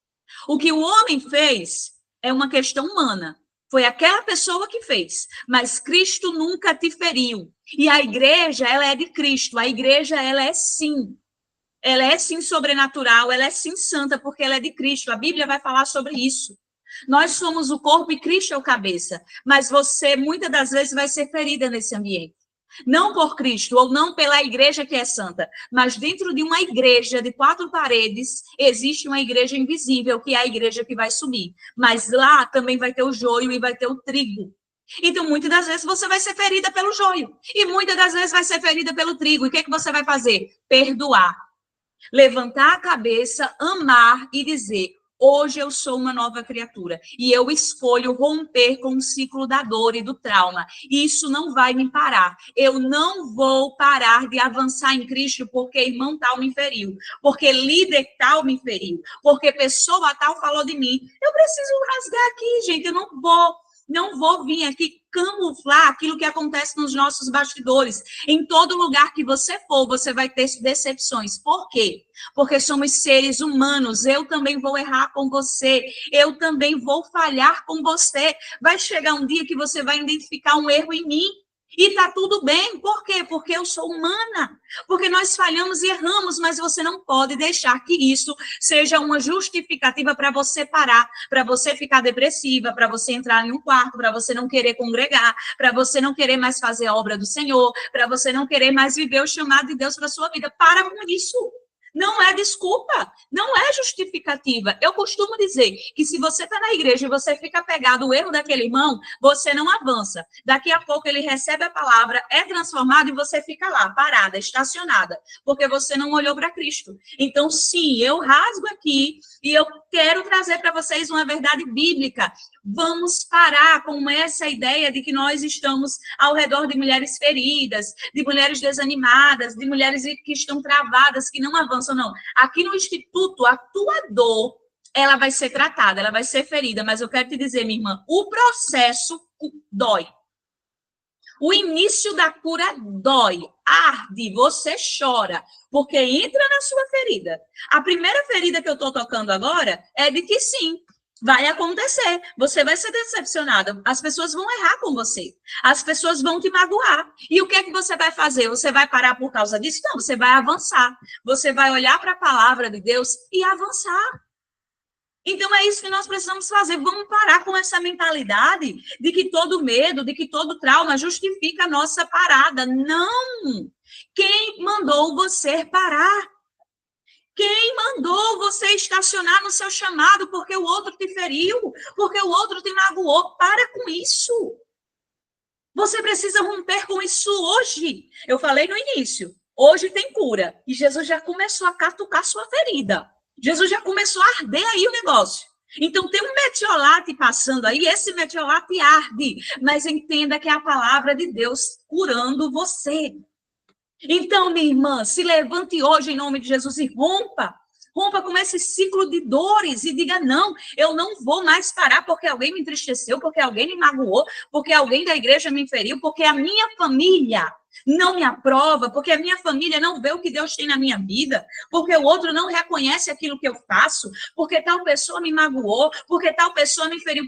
[SPEAKER 1] O que o homem fez é uma questão humana. Foi aquela pessoa que fez, mas Cristo nunca te feriu. E a igreja, ela é de Cristo. A igreja, ela é sim sobrenatural, ela é sim santa, porque ela é de Cristo. A Bíblia vai falar sobre isso. Nós somos o corpo e Cristo é o cabeça. Mas você, muitas das vezes, vai ser ferida nesse ambiente. Não por Cristo, ou não pela igreja que é santa, mas dentro de uma igreja de 4 paredes, existe uma igreja invisível, que é a igreja que vai subir. Mas lá também vai ter o joio e vai ter o trigo. Então, muitas das vezes, você vai ser ferida pelo joio. E muitas das vezes vai ser ferida pelo trigo. E o que você vai fazer? Perdoar. Levantar a cabeça, amar e dizer, Hoje eu sou uma nova criatura e eu escolho romper com o ciclo da dor e do trauma. E isso não vai me parar. Eu não vou parar de avançar em Cristo porque irmão tal me feriu, porque líder tal me feriu, porque pessoa tal falou de mim. Eu preciso rasgar aqui, gente. Eu não vou vir aqui camuflar aquilo que acontece nos nossos bastidores. Em todo lugar que você for, você vai ter decepções. Por quê? Porque somos seres humanos. Eu também vou errar com você. Eu também vou falhar com você. Vai chegar um dia que você vai identificar um erro em mim. E tá tudo bem. Por quê? Porque eu sou humana. Porque nós falhamos e erramos, mas você não pode deixar que isso seja uma justificativa para você parar, para você ficar depressiva, para você entrar em um quarto, para você não querer congregar, para você não querer mais fazer a obra do Senhor, para você não querer mais viver o chamado de Deus para sua vida. Para com isso. Não é desculpa, não é justificativa. Eu costumo dizer que se você está na igreja e você fica pegado ao erro daquele irmão, você não avança. Daqui a pouco ele recebe a palavra, é transformado e você fica lá, parada, estacionada, porque você não olhou para Cristo. Então, sim, eu rasgo aqui e eu quero trazer para vocês uma verdade bíblica. Vamos parar com essa ideia de que nós estamos ao redor de mulheres feridas, de mulheres desanimadas, de mulheres que estão travadas, que não avançam, não. Aqui no Instituto, a tua dor, ela vai ser tratada, ela vai ser ferida, mas eu quero te dizer, minha irmã, o processo dói. O início da cura dói, arde, você chora, porque entra na sua ferida. A primeira ferida que eu estou tocando agora é de que sim, vai acontecer, você vai ser decepcionada, as pessoas vão errar com você, as pessoas vão te magoar. E o que é que você vai fazer? Você vai parar por causa disso? Não, você vai avançar. Você vai olhar para a palavra de Deus e avançar. Então, é isso que nós precisamos fazer. Vamos parar com essa mentalidade de que todo medo, de que todo trauma justifica a nossa parada. Não! Quem mandou você parar? Quem mandou você estacionar no seu chamado porque o outro te feriu, porque o outro te magoou? Para com isso. Você precisa romper com isso hoje. Eu falei no início, hoje tem cura. E Jesus já começou a catucar sua ferida. Jesus já começou a arder aí o negócio. Então, tem um metiolate passando aí, esse metiolate arde. Mas entenda que é a palavra de Deus curando você. Então, minha irmã, se levante hoje em nome de Jesus e rompa. Rompa com esse ciclo de dores e diga, não, eu não vou mais parar porque alguém me entristeceu, porque alguém me magoou, porque alguém da igreja me feriu, porque a minha família não me aprova, porque a minha família não vê o que Deus tem na minha vida, porque o outro não reconhece aquilo que eu faço, porque tal pessoa me magoou, porque tal pessoa me feriu.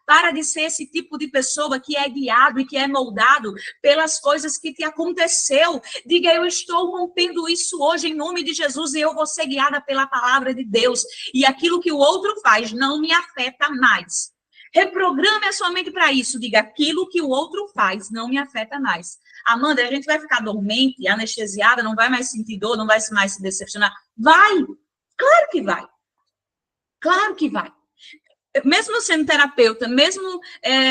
[SPEAKER 1] Para de ser esse tipo de pessoa que é guiado e que é moldado pelas coisas que te aconteceu. Diga, eu estou rompendo isso hoje em nome de Jesus e eu vou ser guiada pela palavra de Deus. E aquilo que o outro faz não me afeta mais. Reprograme a sua mente para isso. Diga, aquilo que o outro faz não me afeta mais. Amanda, a gente vai ficar dormente, anestesiada, não vai mais sentir dor, não vai mais se decepcionar? Vai! Claro que vai. Claro que vai. Mesmo sendo terapeuta, mesmo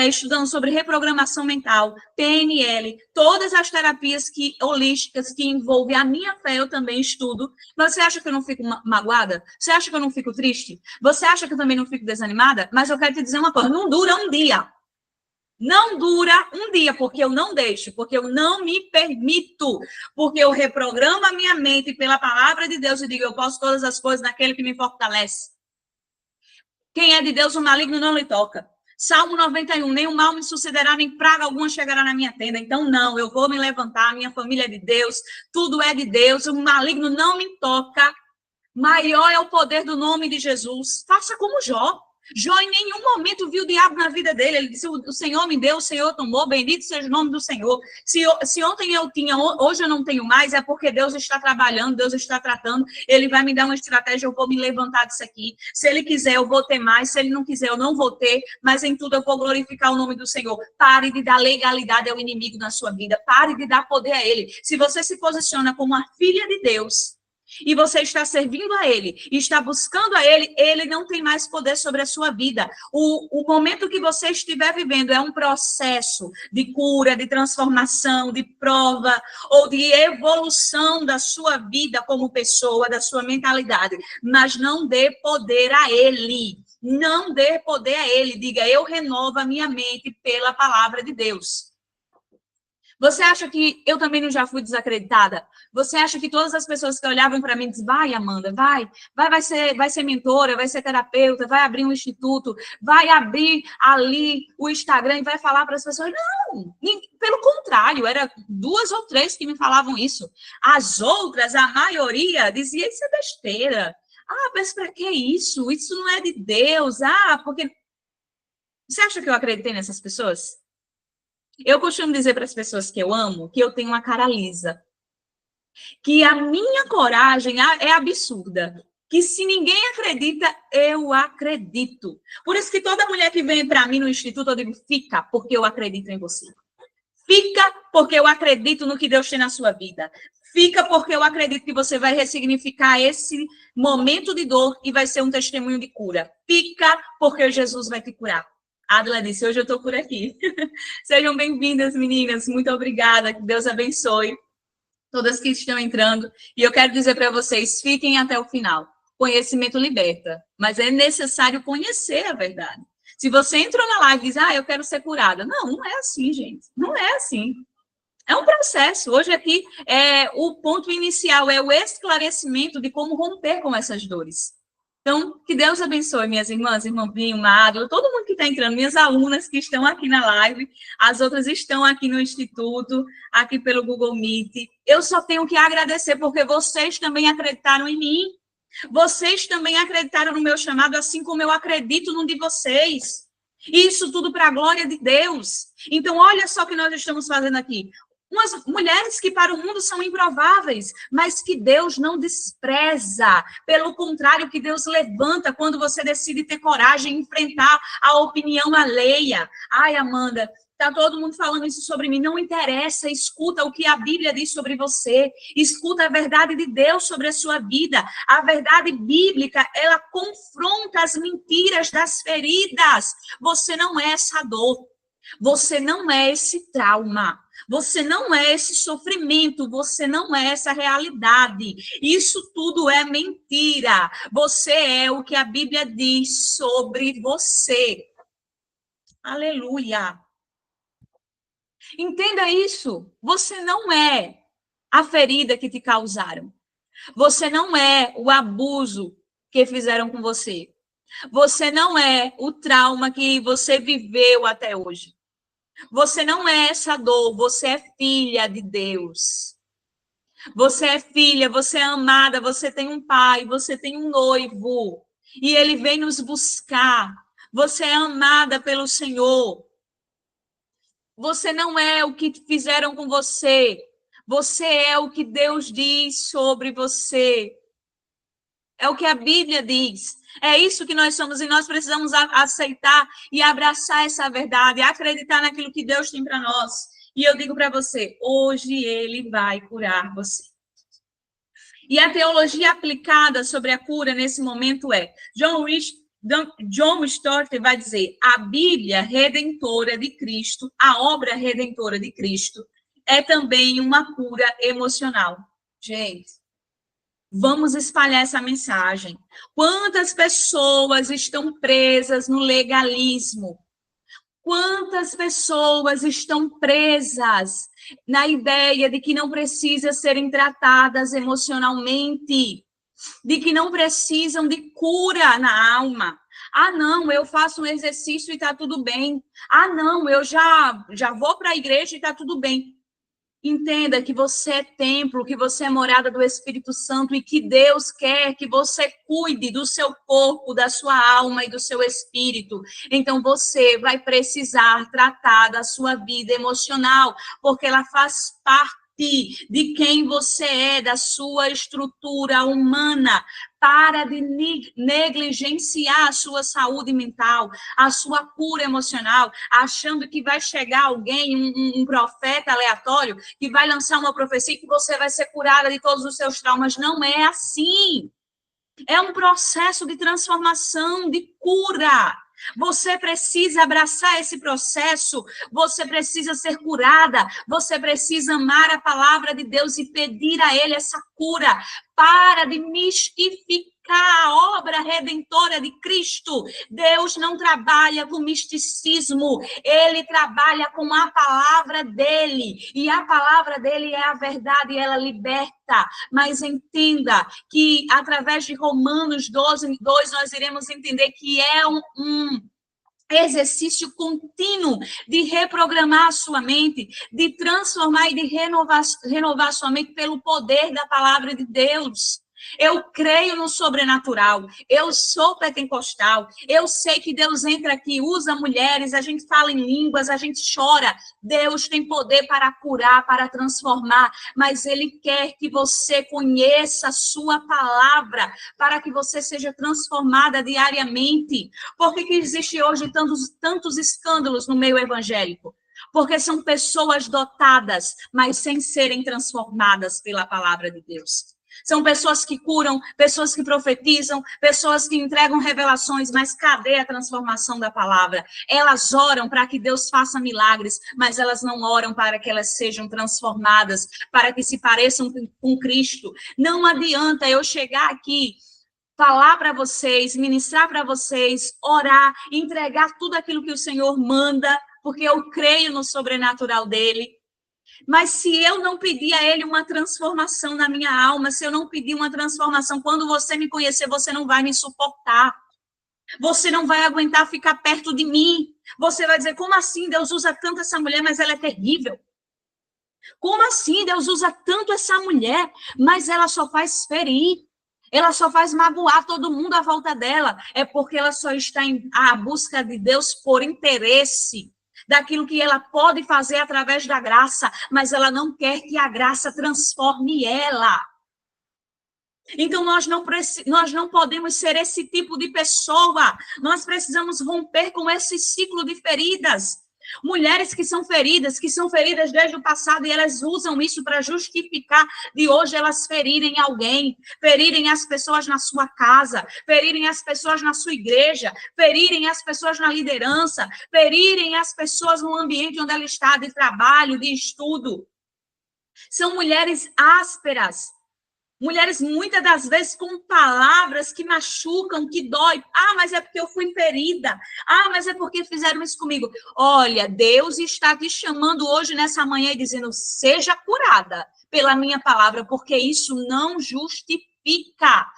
[SPEAKER 1] estudando sobre reprogramação mental, PNL, todas as terapias holísticas que envolvem a minha fé, eu também estudo. Mas você acha que eu não fico magoada? Você acha que eu não fico triste? Você acha que eu também não fico desanimada? Mas eu quero te dizer uma coisa, não dura um dia. Não dura um dia, porque eu não deixo, porque eu não me permito, porque eu reprogramo a minha mente pela palavra de Deus e digo, eu posso todas as coisas naquele que me fortalece. Quem é de Deus, o maligno não lhe toca. Salmo 91, nem o mal me sucederá, nem praga alguma chegará na minha tenda. Então, não, eu vou me levantar, minha família é de Deus, tudo é de Deus, o maligno não me toca. Maior é o poder do nome de Jesus. Faça como Jó. Jó em nenhum momento viu o diabo na vida dele. Ele disse, o Senhor me deu, o Senhor tomou, bendito seja o nome do Senhor. Se ontem eu tinha, hoje eu não tenho mais, é porque Deus está trabalhando, Deus está tratando, Ele vai me dar uma estratégia, eu vou me levantar disso aqui. Se Ele quiser, eu vou ter mais, se Ele não quiser, eu não vou ter, mas em tudo eu vou glorificar o nome do Senhor. Pare de dar legalidade ao inimigo na sua vida, pare de dar poder a Ele. Se você se posiciona como uma filha de Deus, e você está servindo a ele, e está buscando a ele, ele não tem mais poder sobre a sua vida. O momento que você estiver vivendo é um processo de cura, de transformação, de prova, ou de evolução da sua vida como pessoa, da sua mentalidade, mas não dê poder a ele. Não dê poder a ele. Diga, eu renovo a minha mente pela palavra de Deus. Você acha que eu também não já fui desacreditada? Você acha que todas as pessoas que olhavam para mim diziam, vai, Amanda, vai ser mentora, vai ser terapeuta, vai abrir um instituto, vai abrir ali o Instagram e vai falar para as pessoas? Não, pelo contrário, era 2 ou 3 que me falavam isso. As outras, a maioria, dizia, isso é besteira. Ah, mas para que isso? Isso não é de Deus. Ah, porque... Você acha que eu acreditei nessas pessoas? Eu costumo dizer para as pessoas que eu amo que eu tenho uma cara lisa. Que a minha coragem é absurda. Que se ninguém acredita, eu acredito. Por isso que toda mulher que vem para mim no instituto, eu digo, fica, porque eu acredito em você. Fica, porque eu acredito no que Deus tem na sua vida. Fica, porque eu acredito que você vai ressignificar esse momento de dor e vai ser um testemunho de cura. Fica, porque Jesus vai te curar. Adela disse, hoje eu estou por aqui. Sejam bem-vindas, meninas. Muito obrigada. Que Deus abençoe todas que estão entrando. E eu quero dizer para vocês, fiquem até o final. Conhecimento liberta, mas é necessário conhecer a verdade. Se você entrou na live e diz, eu quero ser curada. Não, não é assim, gente. Não é assim. É um processo. Hoje aqui, o ponto inicial é o esclarecimento de como romper com essas dores. Então, que Deus abençoe minhas irmãs, irmão Binho, Magro, todo mundo que está entrando, minhas alunas que estão aqui na live, as outras estão aqui no Instituto, aqui pelo Google Meet. Eu só tenho que agradecer, porque vocês também acreditaram em mim. Vocês também acreditaram no meu chamado, assim como eu acredito no de vocês. Isso tudo para a glória de Deus. Então, olha só o que nós estamos fazendo aqui. Umas mulheres que para o mundo são improváveis, mas que Deus não despreza. Pelo contrário, que Deus levanta quando você decide ter coragem de enfrentar a opinião alheia. Ai, Amanda, está todo mundo falando isso sobre mim. Não interessa, escuta o que a Bíblia diz sobre você. Escuta a verdade de Deus sobre a sua vida. A verdade bíblica, ela confronta as mentiras das feridas. Você não é essa dor. Você não é esse trauma. Você não é esse sofrimento, você não é essa realidade. Isso tudo é mentira. Você é o que a Bíblia diz sobre você. Aleluia. Entenda isso. Você não é a ferida que te causaram. Você não é o abuso que fizeram com você. Você não é o trauma que você viveu até hoje. Você não é essa dor, você é filha de Deus. Você é filha, você é amada, você tem um pai, você tem um noivo. E ele vem nos buscar. Você é amada pelo Senhor. Você não é o que fizeram com você. Você é o que Deus diz sobre você. É o que a Bíblia diz. É isso que nós somos e nós precisamos aceitar e abraçar essa verdade, acreditar naquilo que Deus tem para nós. E eu digo para você, hoje Ele vai curar você. E a teologia aplicada sobre a cura nesse momento é, John Stott vai dizer, a Bíblia redentora de Cristo, a obra redentora de Cristo, é também uma cura emocional. Gente, vamos espalhar essa mensagem. Quantas pessoas estão presas no legalismo? Quantas pessoas estão presas na ideia de que não precisam serem tratadas emocionalmente, de que não precisam de cura na alma? Ah, não, eu faço um exercício e está tudo bem. Ah, não, eu já vou para a igreja e está tudo bem. Entenda que você é templo, que você é morada do Espírito Santo e que Deus quer que você cuide do seu corpo, da sua alma e do seu espírito. Então, você vai precisar tratar da sua vida emocional, porque ela faz parte de quem você é, da sua estrutura humana. Para de negligenciar a sua saúde mental, a sua cura emocional, achando que vai chegar alguém, um profeta aleatório, que vai lançar uma profecia e que você vai ser curada de todos os seus traumas. Não é assim. É um processo de transformação, de cura. Você precisa abraçar esse processo, você precisa ser curada, você precisa amar a palavra de Deus e pedir a Ele essa cura. Para de mistificar a obra redentora de Cristo. Deus não trabalha com misticismo, Ele trabalha com a palavra dEle, e a palavra dEle é a verdade, e ela liberta. Mas entenda que através de Romanos 12, 2, nós iremos entender que é um exercício contínuo de reprogramar a sua mente, de transformar e de renovar sua mente pelo poder da palavra de Deus. Eu creio no sobrenatural, eu sou pentecostal, eu sei que Deus entra aqui, usa mulheres, a gente fala em línguas, a gente chora. Deus tem poder para curar, para transformar, mas Ele quer que você conheça a sua palavra, para que você seja transformada diariamente. Por que existe hoje tantos escândalos no meio evangélico? Porque são pessoas dotadas, mas sem serem transformadas pela palavra de Deus. São pessoas que curam, pessoas que profetizam, pessoas que entregam revelações, mas cadê a transformação da palavra? Elas oram para que Deus faça milagres, mas elas não oram para que elas sejam transformadas, para que se pareçam com Cristo. Não adianta eu chegar aqui, falar para vocês, ministrar para vocês, orar, entregar tudo aquilo que o Senhor manda, porque eu creio no sobrenatural dele. Mas se eu não pedir a Ele uma transformação na minha alma, se eu não pedir uma transformação, quando você me conhecer, você não vai me suportar. Você não vai aguentar ficar perto de mim. Você vai dizer, como assim Deus usa tanto essa mulher, mas ela é terrível? Como assim Deus usa tanto essa mulher, mas ela só faz ferir? Ela só faz magoar todo mundo à volta dela. É porque ela só está à busca de Deus por interesse daquilo que ela pode fazer através da graça, mas ela não quer que a graça transforme ela. Então, nós não podemos ser esse tipo de pessoa. Nós precisamos romper com esse ciclo de feridas. Mulheres que são feridas desde o passado, e elas usam isso para justificar de hoje elas ferirem alguém, ferirem as pessoas na sua casa, ferirem as pessoas na sua igreja, ferirem as pessoas na liderança, ferirem as pessoas no ambiente onde ela está, de trabalho, de estudo. São mulheres ásperas, mulheres muitas das vezes com palavras que machucam, que dói. Ah, mas é porque eu fui ferida. Ah, mas é porque fizeram isso comigo. Olha, Deus está te chamando hoje nessa manhã e dizendo, seja curada pela minha palavra, porque isso não justifica.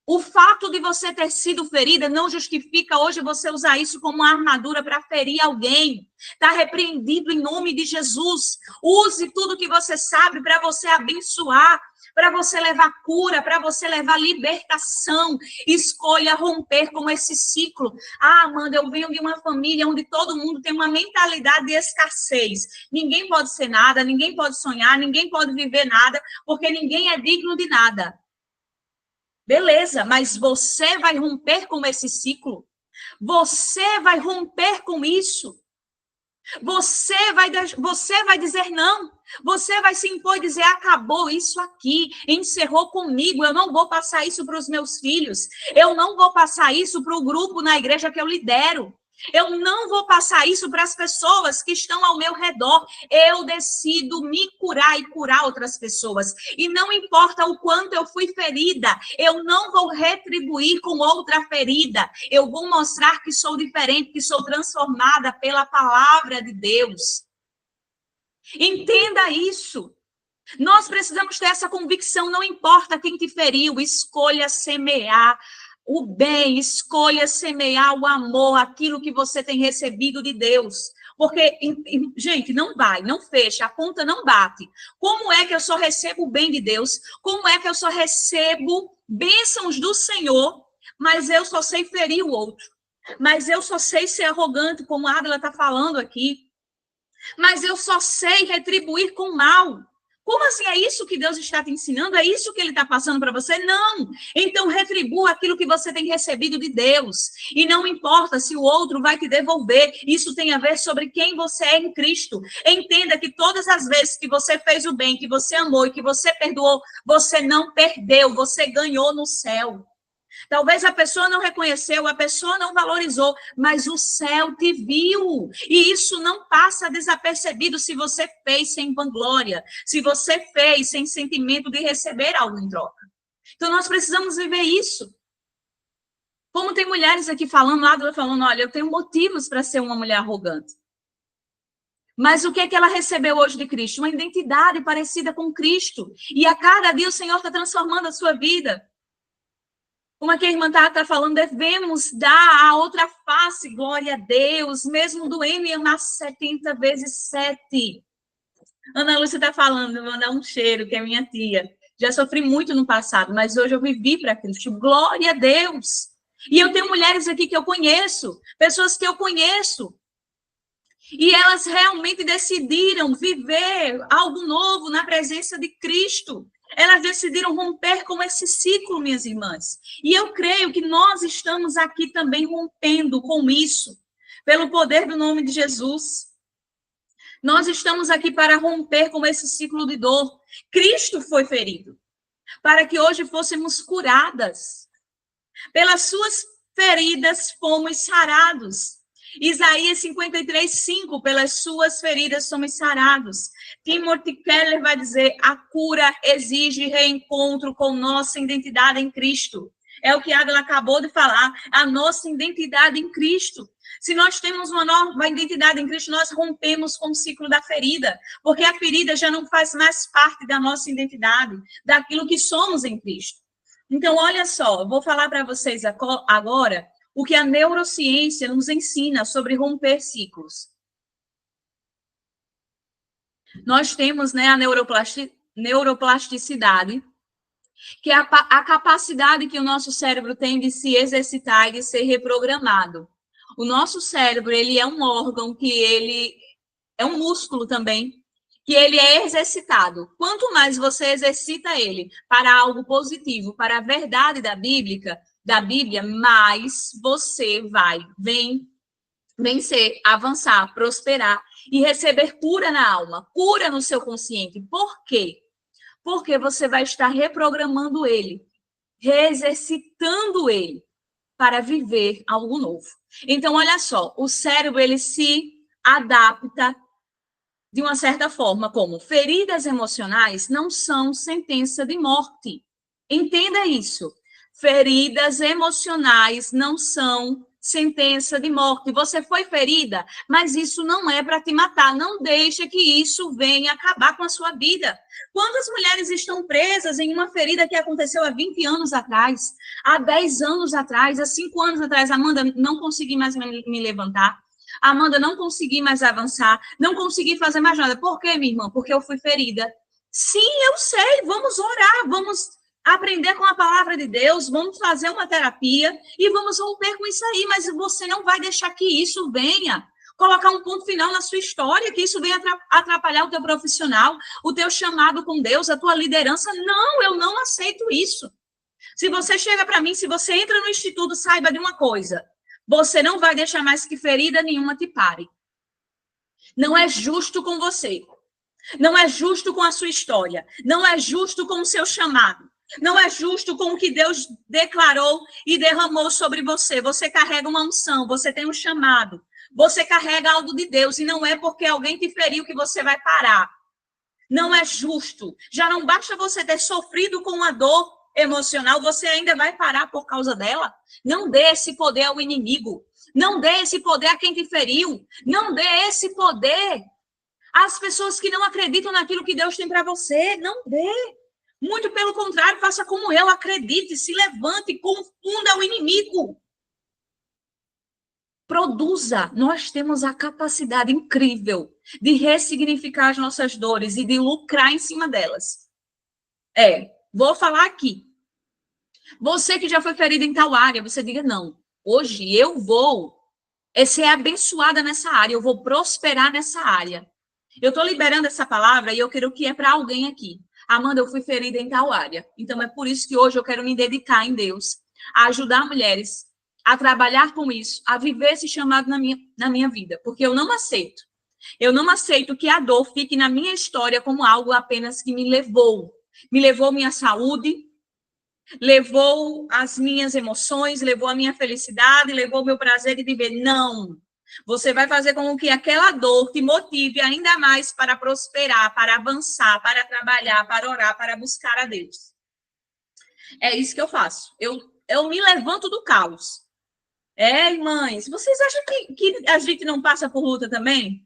[SPEAKER 1] O fato de você ter sido ferida não justifica hoje você usar isso como uma armadura para ferir alguém. Está repreendido em nome de Jesus. Use tudo que você sabe para você abençoar, para você levar cura, para você levar libertação. Escolha romper com esse ciclo. Ah, Amanda, eu venho de uma família onde todo mundo tem uma mentalidade de escassez. Ninguém pode ser nada, ninguém pode sonhar, ninguém pode viver nada, porque ninguém é digno de nada. Beleza, mas você vai romper com esse ciclo. Você vai romper com isso. Você vai dizer não. Você vai se impor e dizer, acabou isso aqui, encerrou comigo, eu não vou passar isso para os meus filhos. Eu não vou passar isso para o grupo na igreja que eu lidero. Eu não vou passar isso para as pessoas que estão ao meu redor. Eu decido me curar e curar outras pessoas. E não importa o quanto eu fui ferida, eu não vou retribuir com outra ferida. Eu vou mostrar que sou diferente, que sou transformada pela palavra de Deus. Entenda isso. Nós precisamos ter essa convicção, não importa quem te feriu, escolha semear o bem, escolha semear o amor, aquilo que você tem recebido de Deus. Porque, gente, não vai, não fecha, a conta não bate. Como é que eu só recebo o bem de Deus? Como é que eu só recebo bênçãos do Senhor, mas eu só sei ferir o outro? Mas eu só sei ser arrogante, como a Adela está falando aqui. Mas eu só sei retribuir com mal. Como assim? É isso que Deus está te ensinando? É isso que ele está passando para você? Não! Então, retribua aquilo que você tem recebido de Deus. E não importa se o outro vai te devolver. Isso tem a ver sobre quem você é em Cristo. Entenda que todas as vezes que você fez o bem, que você amou e que você perdoou, você não perdeu, você ganhou no céu. Talvez a pessoa não reconheceu, a pessoa não valorizou, mas o céu te viu. E isso não passa desapercebido se você fez sem vanglória, se você fez sem sentimento de receber algo em troca. Então, nós precisamos viver isso. Como tem mulheres aqui falando, Água falando, olha, eu tenho motivos para ser uma mulher arrogante. Mas o que é que ela recebeu hoje de Cristo? Uma identidade parecida com Cristo. E a cada dia o Senhor está transformando a sua vida. Como aqui a irmã está falando, devemos dar a outra face, glória a Deus, mesmo doendo e amar 70 vezes 7. Ana Lúcia está falando, vou mandar um cheiro, que é minha tia. Já sofri muito no passado, mas hoje eu vivi para Cristo. Glória a Deus. E eu tenho mulheres aqui que eu conheço, pessoas que eu conheço. E elas realmente decidiram viver algo novo na presença de Cristo. Elas decidiram romper com esse ciclo, minhas irmãs. E eu creio que nós estamos aqui também rompendo com isso, pelo poder do nome de Jesus. Nós estamos aqui para romper com esse ciclo de dor. Cristo foi ferido, para que hoje fôssemos curadas. Pelas suas feridas fomos sarados. Isaías 53:5, pelas suas feridas somos sarados. Timothy Keller vai dizer, a cura exige reencontro com nossa identidade em Cristo. É o que a Água acabou de falar, a nossa identidade em Cristo. Se nós temos uma nova identidade em Cristo, nós rompemos com o ciclo da ferida, porque a ferida já não faz mais parte da nossa identidade, daquilo que somos em Cristo. Então, olha só, eu vou falar para vocês agora o que a neurociência nos ensina sobre romper ciclos. Nós temos, né, a neuroplasticidade, que é a capacidade que o nosso cérebro tem de se exercitar e de ser reprogramado. O nosso cérebro, ele é um órgão que ele é um músculo também, que ele é exercitado. Quanto mais você exercita ele para algo positivo, para a verdade da Bíblia, mais você vai vencer, avançar, prosperar e receber cura na alma, cura no seu consciente. Por quê? Porque você vai estar reprogramando ele, reexercitando ele para viver algo novo. Então, olha só, o cérebro, ele se adapta de uma certa forma, como feridas emocionais não são sentença de morte. Entenda isso. Feridas emocionais não são sentença de morte. Você foi ferida, mas isso não é para te matar. Não deixe que isso venha acabar com a sua vida. Quantas mulheres estão presas em uma ferida que aconteceu há 20 anos atrás, há 10 anos atrás, há 5 anos atrás? Amanda, não consegui mais me levantar. Amanda, não consegui mais avançar, não consegui fazer mais nada. Por quê, minha irmã? Porque eu fui ferida. Sim, eu sei. Vamos orar, vamos aprender com a palavra de Deus, vamos fazer uma terapia e vamos romper com isso aí, mas você não vai deixar que isso venha colocar um ponto final na sua história, que isso venha atrapalhar o teu profissional, o teu chamado com Deus, a tua liderança. Não, eu não aceito isso. Se você chega para mim, se você entra no instituto, saiba de uma coisa, você não vai deixar mais que ferida nenhuma te pare. Não é justo com você. Não é justo com a sua história. Não é justo com o seu chamado. Não é justo com o que Deus declarou e derramou sobre você. Você carrega uma unção, você tem um chamado. Você carrega algo de Deus. E não é porque alguém te feriu que você vai parar. Não é justo. Já não basta você ter sofrido com uma dor emocional, você ainda vai parar por causa dela? Não dê esse poder ao inimigo. Não dê esse poder a quem te feriu. Não dê esse poder às pessoas que não acreditam naquilo que Deus tem para você. Não dê. Muito pelo contrário, faça como eu, acredite, se levante e confunda o inimigo. Produza. Nós temos a capacidade incrível de ressignificar as nossas dores e de lucrar em cima delas. Vou falar aqui. Você que já foi ferido em tal área, você diga, não, hoje eu vou ser abençoada nessa área, eu vou prosperar nessa área. Eu estou liberando essa palavra e eu quero que é para alguém aqui. Amanda, eu fui ferida em tal área. Então, é por isso que hoje eu quero me dedicar em Deus, a ajudar mulheres a trabalhar com isso, a viver esse chamado na minha vida. Porque eu não aceito. Eu não aceito que a dor fique na minha história como algo apenas que me levou. Me levou minha saúde, levou as minhas emoções, levou a minha felicidade, levou o meu prazer de viver. Não. Você vai fazer com que aquela dor te motive ainda mais para prosperar, para avançar, para trabalhar, para orar, para buscar a Deus. É isso que eu faço. Eu me levanto do caos. Irmãs, vocês acham que a gente não passa por luta também?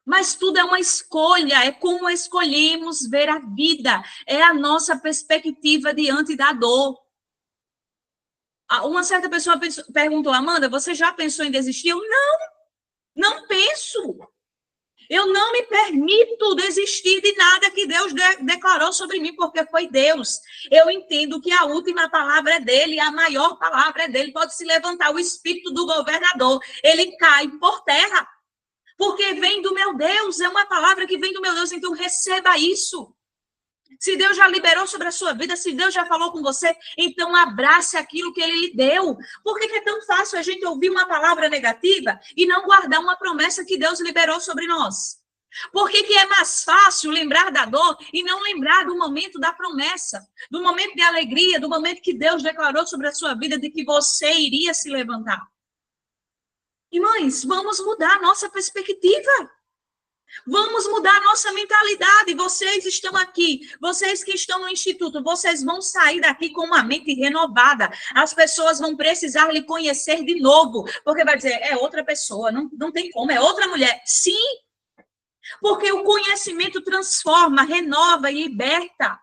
[SPEAKER 1] Mas tudo é uma escolha, é como escolhemos ver a vida, é a nossa perspectiva diante da dor. Uma certa pessoa perguntou, Amanda, você já pensou em desistir? Eu não penso. Eu não me permito desistir de nada que Deus declarou sobre mim, porque foi Deus. Eu entendo que a última palavra é dele, a maior palavra é dele. Pode se levantar o espírito do governador, ele cai por terra. Porque vem do meu Deus, é uma palavra que vem do meu Deus, então receba isso. Se Deus já liberou sobre a sua vida, se Deus já falou com você, então abrace aquilo que ele lhe deu. Por que é tão fácil a gente ouvir uma palavra negativa e não guardar uma promessa que Deus liberou sobre nós? Por que é mais fácil lembrar da dor e não lembrar do momento da promessa, do momento de alegria, do momento que Deus declarou sobre a sua vida de que você iria se levantar? Irmãs, vamos mudar a nossa perspectiva. Vamos mudar a nossa mentalidade. Vocês estão aqui, vocês que estão no instituto, vocês vão sair daqui com uma mente renovada. As pessoas vão precisar lhe conhecer de novo, porque vai dizer, é outra pessoa, não tem como, é outra mulher. Sim, porque o conhecimento transforma, renova e liberta.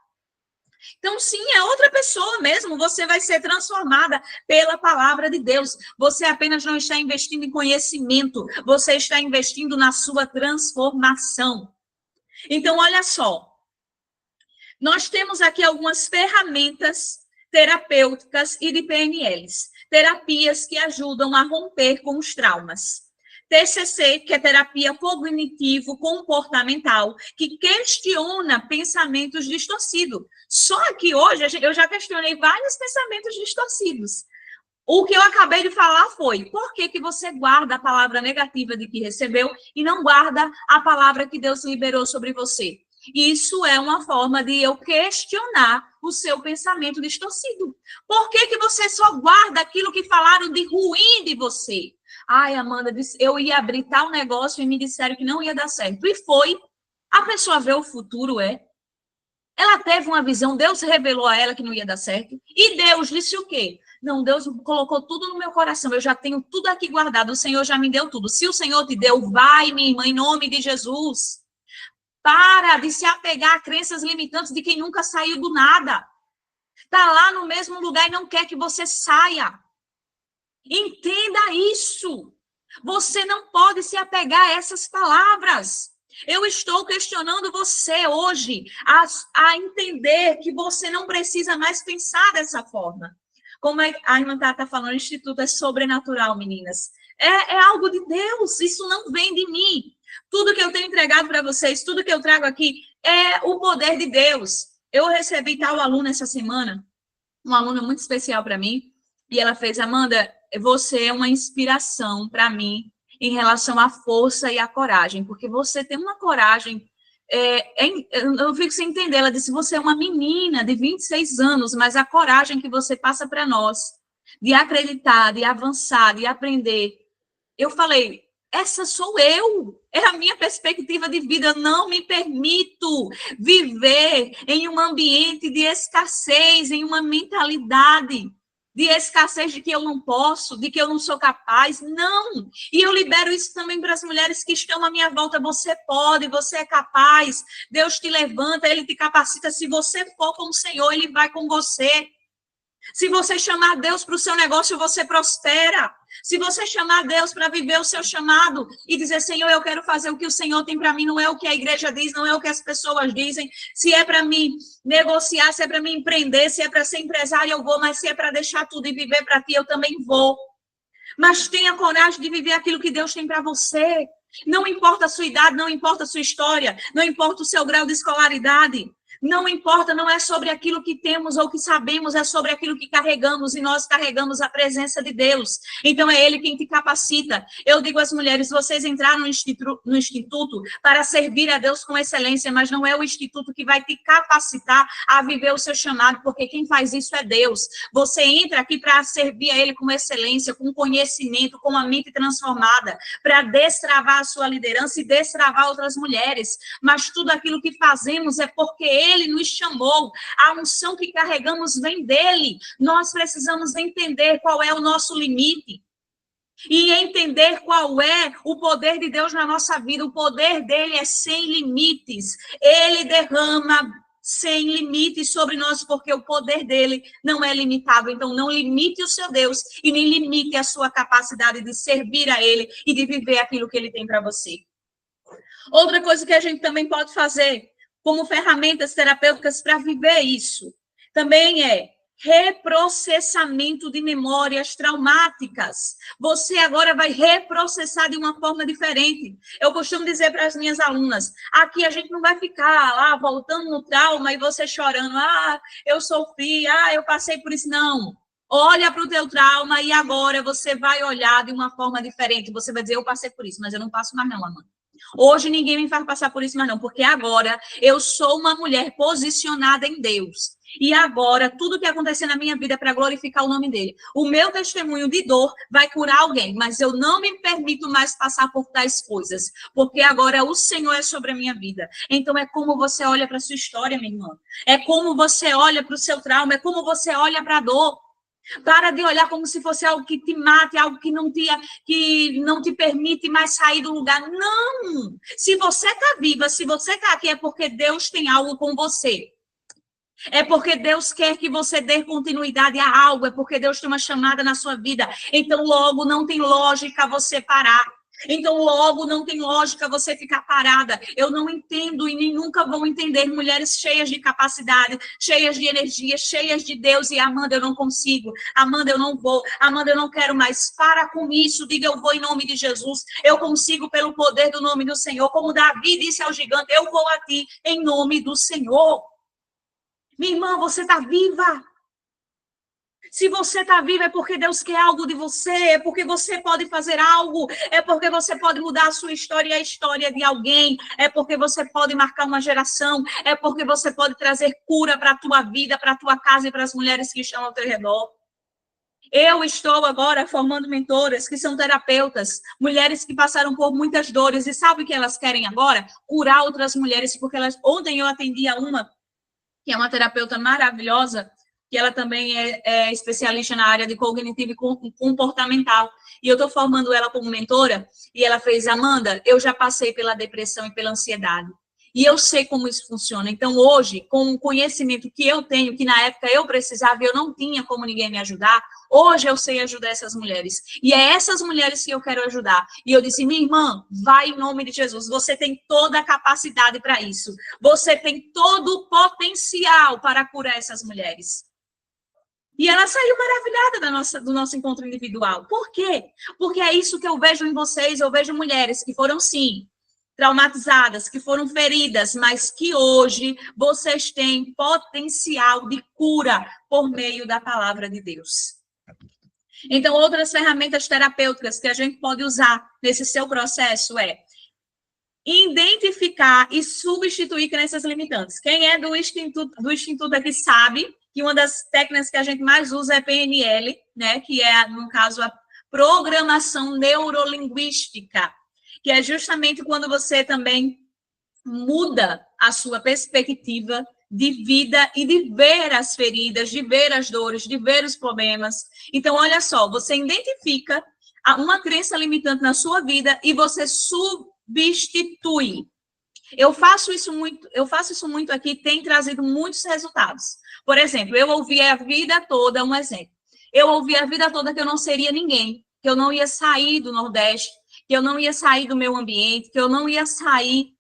[SPEAKER 1] Então, sim, é outra pessoa mesmo. Você vai ser transformada pela palavra de Deus. Você apenas não está investindo em conhecimento. Você está investindo na sua transformação. Então, olha só. Nós temos aqui algumas ferramentas terapêuticas e de PNLs. Terapias que ajudam a romper com os traumas. TCC, que é terapia cognitivo-comportamental, que questiona pensamentos distorcidos. Só que hoje eu já questionei vários pensamentos distorcidos. O que eu acabei de falar foi, por que você guarda a palavra negativa de que recebeu e não guarda a palavra que Deus liberou sobre você? Isso é uma forma de eu questionar o seu pensamento distorcido. Por que você só guarda aquilo que falaram de ruim de você? Ai, Amanda, eu ia abrir tal negócio e me disseram que não ia dar certo. E foi. A pessoa vê o futuro, Ela teve uma visão, Deus revelou a ela que não ia dar certo. E Deus disse o quê? Não, Deus colocou tudo no meu coração. Eu já tenho tudo aqui guardado. O Senhor já me deu tudo. Se o Senhor te deu, vai, minha irmã, em nome de Jesus. Para de se apegar a crenças limitantes de quem nunca saiu do nada. Está lá no mesmo lugar e não quer que você saia. Entenda isso. Você não pode se apegar a essas palavras. Eu estou questionando você hoje a entender que você não precisa mais pensar dessa forma. Como a irmã está falando, o Instituto é sobrenatural, meninas. É algo de Deus, isso não vem de mim. Tudo que eu tenho entregado para vocês, tudo que eu trago aqui é o poder de Deus. Eu recebi tal aluna essa semana, uma aluna muito especial para mim, e ela fez, Amanda, você é uma inspiração para mim em relação à força e à coragem, porque você tem uma coragem, eu fico sem entender, ela disse, você é uma menina de 26 anos, mas a coragem que você passa para nós, de acreditar, de avançar, de aprender, eu falei, essa sou eu, é a minha perspectiva de vida, eu não me permito viver em um ambiente de escassez, em uma mentalidade de escassez de que eu não posso, de que eu não sou capaz, não. E eu libero isso também para as mulheres que estão à minha volta, você pode, você é capaz, Deus te levanta, Ele te capacita, se você for com o Senhor, Ele vai com você. Se você chamar Deus para o seu negócio, você prospera. Se você chamar Deus para viver o seu chamado e dizer, Senhor, eu quero fazer o que o Senhor tem para mim, não é o que a igreja diz, não é o que as pessoas dizem. Se é para mim negociar, se é para mim empreender, se é para ser empresário, eu vou, mas se é para deixar tudo e viver para ti, eu também vou. Mas tenha coragem de viver aquilo que Deus tem para você. Não importa a sua idade, não importa a sua história, não importa o seu grau de escolaridade. Não importa, não é sobre aquilo que temos ou que sabemos, é sobre aquilo que carregamos, e nós carregamos a presença de Deus. Então, é Ele quem te capacita. Eu digo às mulheres, vocês entraram no instituto para servir a Deus com excelência, mas não é o instituto que vai te capacitar a viver o seu chamado, porque quem faz isso é Deus. Você entra aqui para servir a Ele com excelência, com conhecimento, com a mente transformada, para destravar a sua liderança e destravar outras mulheres. Mas tudo aquilo que fazemos é porque Ele nos chamou, a unção que carregamos vem dele. Nós precisamos entender qual é o nosso limite e entender qual é o poder de Deus na nossa vida. O poder dele é sem limites. Ele derrama sem limites sobre nós, porque o poder dele não é limitado. Então, não limite o seu Deus e nem limite a sua capacidade de servir a ele e de viver aquilo que ele tem para você. Outra coisa que a gente também pode fazer como ferramentas terapêuticas para viver isso, também é reprocessamento de memórias traumáticas. Você agora vai reprocessar de uma forma diferente. Eu costumo dizer para as minhas alunas, aqui a gente não vai ficar lá voltando no trauma e você chorando, eu sofri, eu passei por isso, não. Olha para o teu trauma e agora você vai olhar de uma forma diferente. Você vai dizer, eu passei por isso, mas eu não passo mais não, Amanda. Hoje ninguém me faz passar por isso mais não, porque agora eu sou uma mulher posicionada em Deus. E agora, tudo que acontecer na minha vida é para glorificar o nome dele. O meu testemunho de dor vai curar alguém, mas eu não me permito mais passar por tais coisas, porque agora o Senhor é sobre a minha vida. Então, é como você olha para a sua história, minha irmã. É como você olha para o seu trauma, é como você olha para a dor. Para de olhar como se fosse algo que te mate, algo que não te permite mais sair do lugar. Não! Se você está viva, se você está aqui, é porque Deus tem algo com você. É porque Deus quer que você dê continuidade a algo, é porque Deus tem uma chamada na sua vida. Então, logo, não tem lógica você parar. Então, logo, não tem lógica você ficar parada. Eu não entendo e nem nunca vão entender mulheres cheias de capacidade, cheias de energia, cheias de Deus. E, Amanda, eu não consigo. Amanda, eu não vou. Amanda, eu não quero mais. Para com isso. Diga, eu vou em nome de Jesus. Eu consigo pelo poder do nome do Senhor. Como Davi disse ao gigante, eu vou a ti em nome do Senhor. Minha irmã, você está viva. Se você está viva, é porque Deus quer algo de você, é porque você pode fazer algo, é porque você pode mudar a sua história e a história de alguém, é porque você pode marcar uma geração, é porque você pode trazer cura para a tua vida, para a tua casa e para as mulheres que estão ao teu redor. Eu estou agora formando mentoras que são terapeutas, mulheres que passaram por muitas dores, e sabe o que elas querem agora? Curar outras mulheres, porque ontem eu atendi a uma que é uma terapeuta maravilhosa, que ela também é especialista na área de cognitivo e comportamental. E eu estou formando ela como mentora, e ela fez, Amanda, eu já passei pela depressão e pela ansiedade. E eu sei como isso funciona. Então, hoje, com o conhecimento que eu tenho, que na época eu precisava e eu não tinha como ninguém me ajudar, hoje eu sei ajudar essas mulheres. E é essas mulheres que eu quero ajudar. E eu disse, minha irmã, vai em nome de Jesus. Você tem toda a capacidade para isso. Você tem todo o potencial para curar essas mulheres. E ela saiu maravilhada do nosso encontro individual. Por quê? Porque é isso que eu vejo em vocês. Eu vejo mulheres que foram, sim, traumatizadas, que foram feridas, mas que hoje vocês têm potencial de cura por meio da palavra de Deus. Então, outras ferramentas terapêuticas que a gente pode usar nesse seu processo é identificar e substituir crenças limitantes. Quem é do Instituto aqui sabe que uma das técnicas que a gente mais usa é PNL, né? Que é, no caso, a programação neurolinguística, que é justamente quando você também muda a sua perspectiva de vida e de ver as feridas, de ver as dores, de ver os problemas. Então, olha só, você identifica uma crença limitante na sua vida e você substitui. Eu faço isso muito aqui, tem trazido muitos resultados. Por exemplo, eu ouvi a vida toda, um exemplo. Eu ouvi a vida toda que eu não seria ninguém, que eu não ia sair do Nordeste, que eu não ia sair do meu ambiente, que eu não ia sair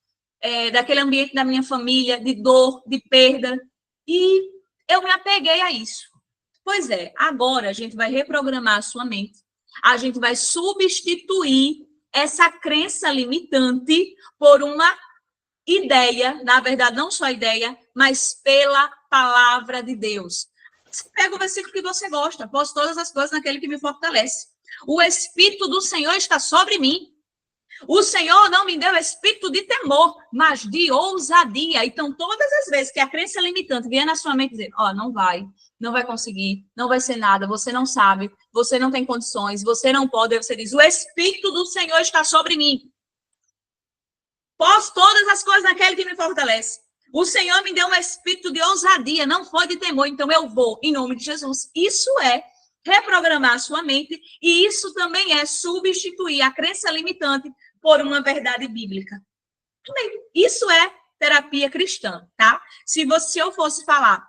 [SPEAKER 1] daquele ambiente da minha família, de dor, de perda. E eu me apeguei a isso. Pois é, agora a gente vai reprogramar a sua mente. A gente vai substituir essa crença limitante por uma ideia, na verdade, não só ideia, mas pela palavra de Deus. Você pega o versículo que você gosta, posso todas as coisas naquele que me fortalece. O Espírito do Senhor está sobre mim. O Senhor não me deu espírito de temor, mas de ousadia. Então, todas as vezes que a crença limitante vier na sua mente dizer, não vai conseguir, não vai ser nada, você não sabe, você não tem condições, você não pode, aí você diz, o Espírito do Senhor está sobre mim. Posso todas as coisas naquele que me fortalece. O Senhor me deu um espírito de ousadia, não foi de temor, então eu vou, em nome de Jesus. Isso é reprogramar a sua mente, e isso também é substituir a crença limitante por uma verdade bíblica. Isso é terapia cristã, tá? Se eu fosse falar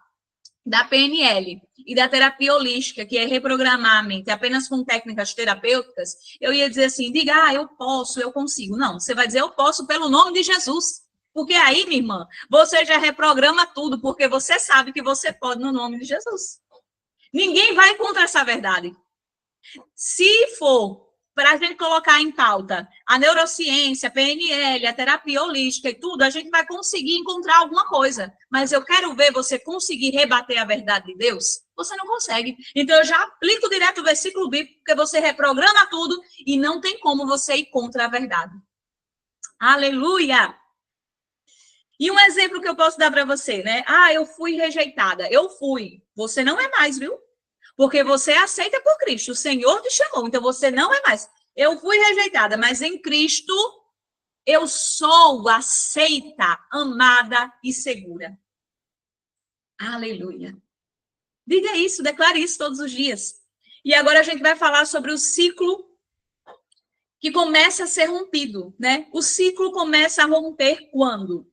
[SPEAKER 1] da PNL e da terapia holística, que é reprogramar a mente apenas com técnicas terapêuticas, eu ia dizer assim, diga, eu posso, eu consigo. Não, você vai dizer, eu posso pelo nome de Jesus. Porque aí, minha irmã, você já reprograma tudo, porque você sabe que você pode no nome de Jesus. Ninguém vai contra essa verdade. Se for para a gente colocar em pauta a neurociência, a PNL, a terapia holística e tudo, a gente vai conseguir encontrar alguma coisa. Mas eu quero ver você conseguir rebater a verdade de Deus. Você não consegue. Então, eu já aplico direto o versículo bíblico, porque você reprograma tudo e não tem como você ir contra a verdade. Aleluia! E um exemplo que eu posso dar para você, né? Eu fui rejeitada. Eu fui. Você não é mais, viu? Porque você aceita por Cristo. O Senhor te chamou, então você não é mais. Eu fui rejeitada, mas em Cristo eu sou aceita, amada e segura. Aleluia. Diga isso, declare isso todos os dias. E agora a gente vai falar sobre o ciclo que começa a ser rompido, né? O ciclo começa a romper quando?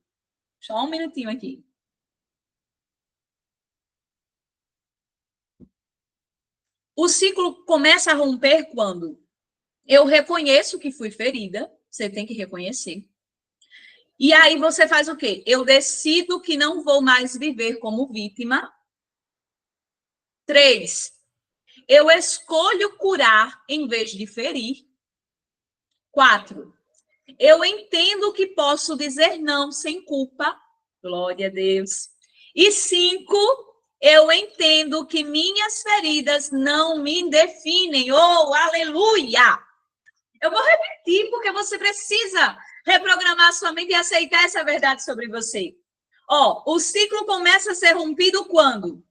[SPEAKER 1] Só um minutinho aqui. O ciclo começa a romper quando eu reconheço que fui ferida, você tem que reconhecer. E aí você faz o quê? Eu decido que não vou mais viver como vítima. 3, eu escolho curar em vez de ferir. 4, eu entendo que posso dizer não sem culpa. Glória a Deus. E 5, eu entendo que minhas feridas não me definem. Oh, aleluia! Eu vou repetir, porque você precisa reprogramar a sua mente e aceitar essa verdade sobre você. O ciclo começa a ser rompido quando?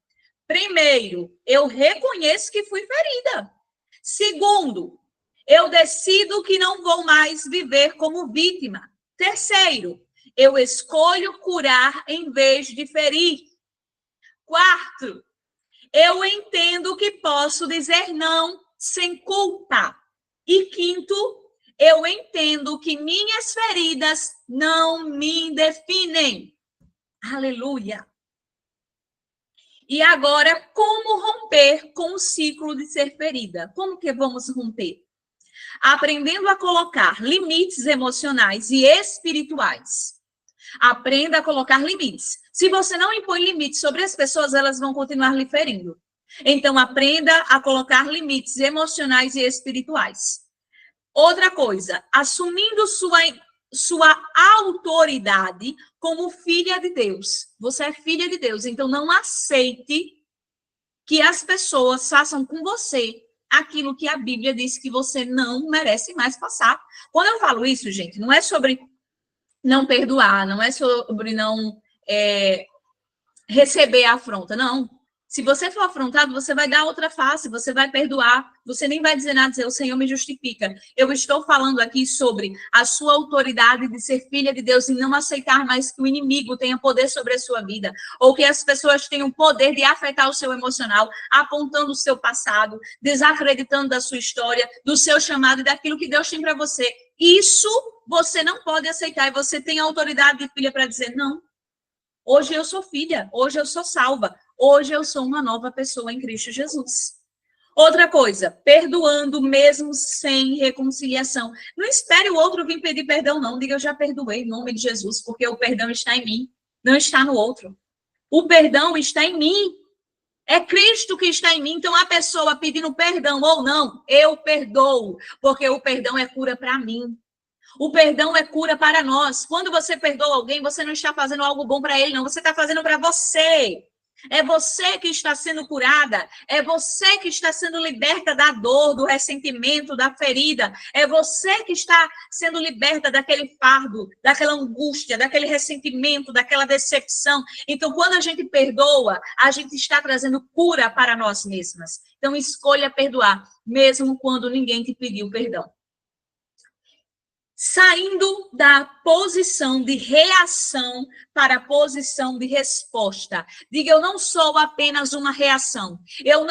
[SPEAKER 1] Primeiro, eu reconheço que fui ferida. Segundo, eu decido que não vou mais viver como vítima. Terceiro, eu escolho curar em vez de ferir. Quarto, eu entendo que posso dizer não sem culpa. E quinto, eu entendo que minhas feridas não me definem. Aleluia. E agora, como romper com o ciclo de ser ferida? Como que vamos romper? Aprendendo a colocar limites emocionais e espirituais. Aprenda a colocar limites. Se você não impõe limites sobre as pessoas, elas vão continuar lhe ferindo. Então, aprenda a colocar limites emocionais e espirituais. Outra coisa, assumindo sua autoridade como filha de Deus. Você é filha de Deus, então não aceite que as pessoas façam com você aquilo que a Bíblia diz que você não merece mais passar. Quando eu falo isso, gente, não é sobre não perdoar, não é sobre não receber a afronta, não. Se você for afrontado, você vai dar outra face, você vai perdoar, você nem vai dizer nada, dizer, o Senhor me justifica. Eu estou falando aqui sobre a sua autoridade de ser filha de Deus e não aceitar mais que o inimigo tenha poder sobre a sua vida, ou que as pessoas tenham poder de afetar o seu emocional, apontando o seu passado, desacreditando da sua história, do seu chamado e daquilo que Deus tem para você. Isso você não pode aceitar e você tem a autoridade de filha para dizer, não, hoje eu sou filha, hoje eu sou salva, hoje eu sou uma nova pessoa em Cristo Jesus. Outra coisa, perdoando mesmo sem reconciliação. Não espere o outro vir pedir perdão, não. Diga, eu já perdoei em nome de Jesus, porque o perdão está em mim, não está no outro. O perdão está em mim. É Cristo que está em mim. Então, a pessoa pedindo perdão ou não, eu perdoo, porque o perdão é cura para mim. O perdão é cura para nós. Quando você perdoa alguém, você não está fazendo algo bom para ele, não. Você está fazendo para você. É você que está sendo curada. É você que está sendo liberta da dor, do ressentimento, da ferida. É você que está sendo liberta daquele fardo, daquela angústia, daquele ressentimento, daquela decepção. Então, quando a gente perdoa, a gente está trazendo cura para nós mesmas. Então, escolha perdoar, mesmo quando ninguém te pediu perdão. Saindo da posição de reação para a posição de resposta. Diga, eu não sou apenas uma reação. Eu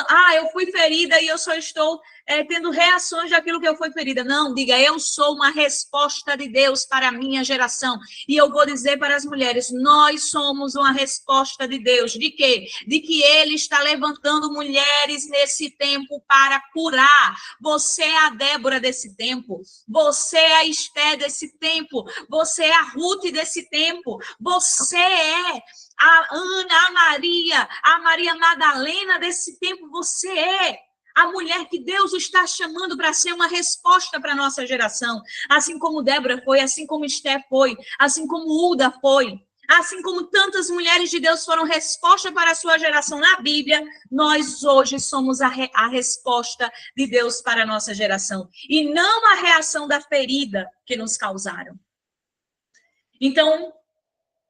[SPEAKER 1] fui ferida e eu só estou tendo reações daquilo que eu fui ferida. Não, diga, eu sou uma resposta de Deus para a minha geração. E eu vou dizer para as mulheres, nós somos uma resposta de Deus. De quê? De que Ele está levantando mulheres nesse tempo para curar. Você é a Débora desse tempo. Você é a Esté desse tempo. Você é a Ruth desse tempo. Você é a Ana, a Maria Madalena desse tempo. Você é a mulher que Deus está chamando para ser uma resposta para a nossa geração. Assim como Débora foi, assim como Esté foi, assim como Uda foi, assim como tantas mulheres de Deus foram resposta para a sua geração na Bíblia, nós hoje somos a resposta de Deus para a nossa geração. E não a reação da ferida que nos causaram. Então,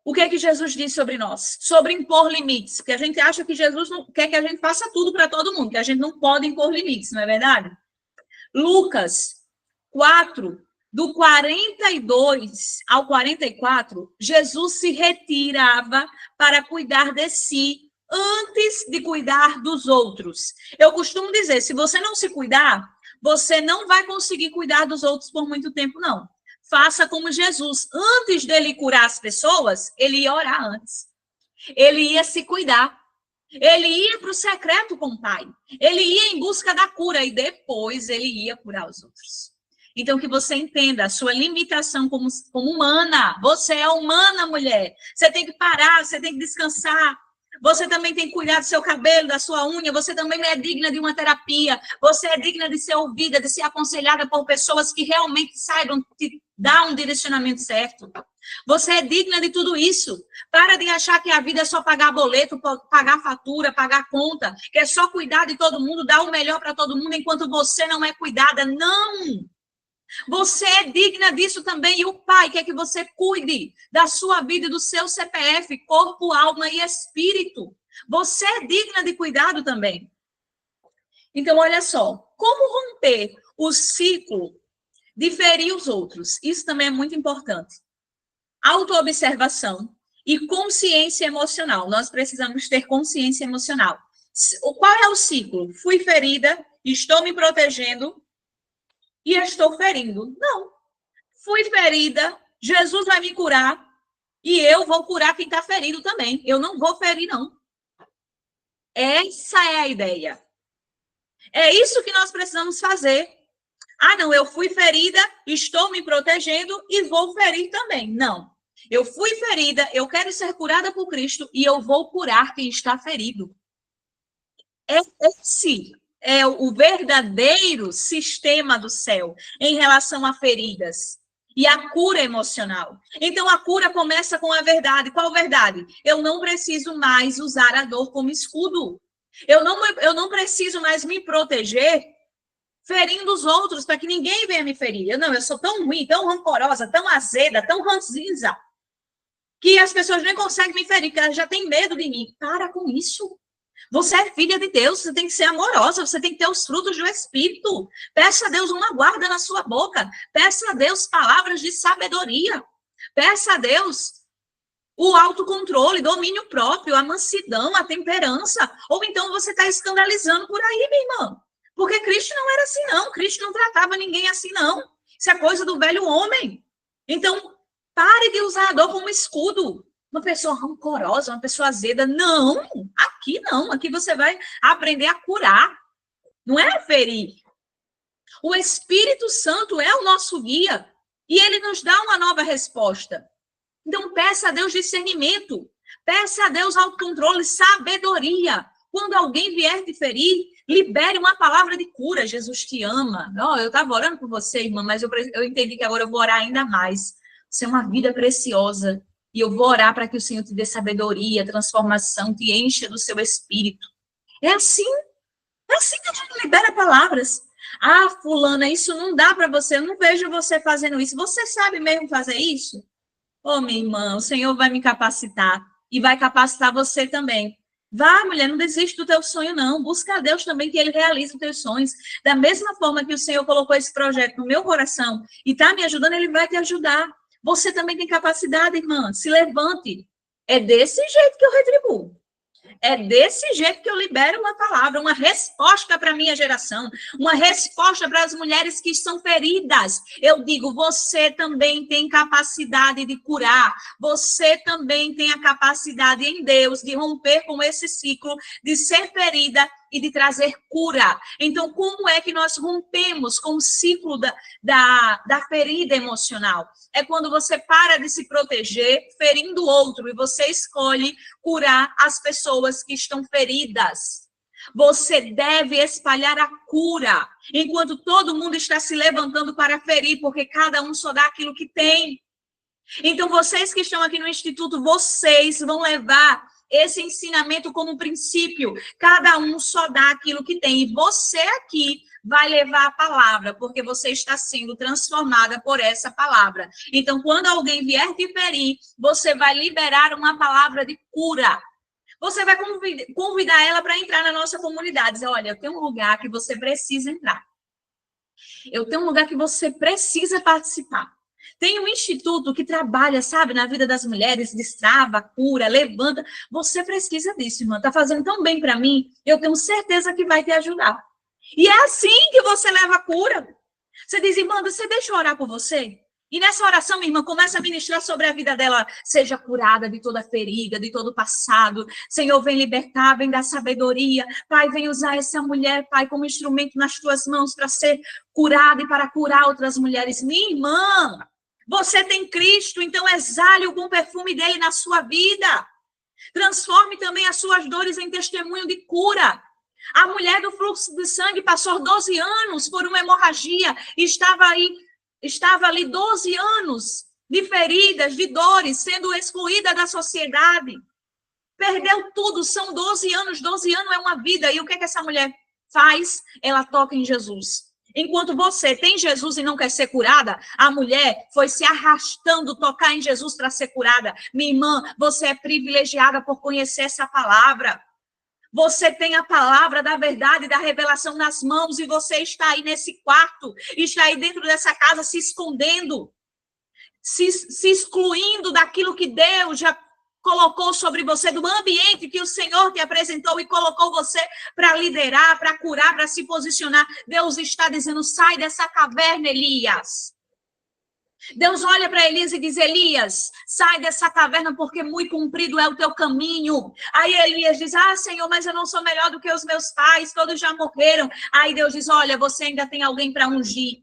[SPEAKER 1] o que é que Jesus diz sobre nós? Sobre impor limites. Porque a gente acha que Jesus não quer que a gente faça tudo para todo mundo, que a gente não pode impor limites, não é verdade? Lucas 4, do 42 ao 44, Jesus se retirava para cuidar de si antes de cuidar dos outros. Eu costumo dizer, se você não se cuidar, você não vai conseguir cuidar dos outros por muito tempo, não. Faça como Jesus. Antes dele curar as pessoas, ele ia orar antes. Ele ia se cuidar. Ele ia para o secreto com o Pai. Ele ia em busca da cura e depois ele ia curar os outros. Então, que você entenda a sua limitação como humana. Você é humana, mulher. Você tem que parar, você tem que descansar. Você também tem que cuidar do seu cabelo, da sua unha. Você também é digna de uma terapia. Você é digna de ser ouvida, de ser aconselhada por pessoas que realmente saibam te dar um direcionamento certo. Você é digna de tudo isso. Para de achar que a vida é só pagar boleto, pagar fatura, pagar conta, que é só cuidar de todo mundo, dar o melhor para todo mundo, enquanto você não é cuidada. Não! Você é digna disso também. E o Pai quer que você cuide da sua vida e do seu CPF, corpo, alma e espírito. Você é digna de cuidado também. Então, olha só. Como romper o ciclo de ferir os outros? Isso também é muito importante. Autoobservação e consciência emocional. Nós precisamos ter consciência emocional. Qual é o ciclo? Fui ferida, estou me protegendo e estou ferindo. Não. Fui ferida, Jesus vai me curar e eu vou curar quem está ferido também. Eu não vou ferir, não. Essa é a ideia. É isso que nós precisamos fazer. Ah, não, eu fui ferida, estou me protegendo e vou ferir também. Não. Eu fui ferida, eu quero ser curada por Cristo e eu vou curar quem está ferido. Esse é o verdadeiro sistema do céu em relação a feridas e a cura emocional. Então, a cura começa com a verdade. Qual verdade? Eu não preciso mais usar a dor como escudo. Eu não preciso mais me proteger ferindo os outros para que ninguém venha me ferir. Eu sou tão ruim, tão rancorosa, tão azeda, tão ranzinza, que as pessoas nem conseguem me ferir, porque elas já têm medo de mim. Para com isso. Você é filha de Deus, você tem que ser amorosa, você tem que ter os frutos do Espírito. Peça a Deus uma guarda na sua boca. Peça a Deus palavras de sabedoria. Peça a Deus o autocontrole, domínio próprio, a mansidão, a temperança. Ou então você está escandalizando por aí, minha irmã. Porque Cristo não era assim, não. Cristo não tratava ninguém assim, não. Isso é coisa do velho homem. Então, pare de usar a dor como escudo. Uma pessoa rancorosa, uma pessoa azeda. Não, aqui não. Aqui você vai aprender a curar. Não é ferir. O Espírito Santo é o nosso guia. E ele nos dá uma nova resposta. Então, peça a Deus discernimento. Peça a Deus autocontrole, sabedoria. Quando alguém vier te ferir, libere uma palavra de cura. Jesus te ama. Eu estava orando por você, irmã, mas eu entendi que agora eu vou orar ainda mais. Você é uma vida preciosa. E eu vou orar para que o Senhor te dê sabedoria, transformação, te encha do seu espírito. É assim que a gente libera palavras. Ah, fulana, isso não dá para você, eu não vejo você fazendo isso. Você sabe mesmo fazer isso? Ô, minha irmã, o Senhor vai me capacitar e vai capacitar você também. Vá, mulher, não desiste do teu sonho, não. Busca a Deus também que Ele realize os teus sonhos. Da mesma forma que o Senhor colocou esse projeto no meu coração e está me ajudando, Ele vai te ajudar. Você também tem capacidade, irmã. Se levante. É desse jeito que eu retribuo. É desse jeito que eu libero uma palavra, uma resposta para a minha geração, uma resposta para as mulheres que estão feridas. Eu digo, você também tem capacidade de curar, você também tem a capacidade em Deus de romper com esse ciclo, de ser ferida e de trazer cura. Então, como é que nós rompemos com o ciclo da ferida emocional? É quando você para de se proteger, ferindo o outro, e você escolhe curar as pessoas que estão feridas. Você deve espalhar a cura, enquanto todo mundo está se levantando para ferir, porque cada um só dá aquilo que tem. Então, vocês que estão aqui no Instituto, vocês vão levar esse ensinamento como princípio. Cada um só dá aquilo que tem. E você aqui vai levar a palavra, porque você está sendo transformada por essa palavra. Então, quando alguém vier te ferir, você vai liberar uma palavra de cura. Você vai convidar ela para entrar na nossa comunidade. Dizer, olha, eu tenho um lugar que você precisa entrar. Eu tenho um lugar que você precisa participar. Tem um instituto que trabalha, sabe, na vida das mulheres, destrava, cura, levanta. Você precisa disso, irmã. Está fazendo tão bem para mim, eu tenho certeza que vai te ajudar. E é assim que você leva a cura. Você diz, irmã, você deixa eu orar por você? E nessa oração, minha irmã, começa a ministrar sobre a vida dela, seja curada de toda ferida, de todo passado. Senhor, vem libertar, vem dar sabedoria. Pai, vem usar essa mulher, Pai, como instrumento nas tuas mãos para ser curada e para curar outras mulheres. Minha irmã, você tem Cristo, então exale o bom perfume dele na sua vida. Transforme também as suas dores em testemunho de cura. A mulher do fluxo de sangue passou 12 anos por uma hemorragia e estava ali 12 anos de feridas, de dores, sendo excluída da sociedade. Perdeu tudo, são 12 anos é uma vida. E o que é que essa mulher faz? Ela toca em Jesus. Enquanto você tem Jesus e não quer ser curada, a mulher foi se arrastando tocar em Jesus para ser curada. Minha irmã, você é privilegiada por conhecer essa palavra. Você tem a palavra da verdade, da revelação nas mãos, e você está aí nesse quarto, está aí dentro dessa casa se escondendo, se excluindo daquilo que Deus já colocou sobre você, do ambiente que o Senhor te apresentou e colocou você para liderar, para curar, para se posicionar. Deus está dizendo, sai dessa caverna, Elias. Deus olha para Elias e diz, Elias, sai dessa caverna porque muito comprido é o teu caminho. Aí Elias diz, Senhor, mas eu não sou melhor do que os meus pais, todos já morreram. Aí Deus diz, olha, você ainda tem alguém para ungir.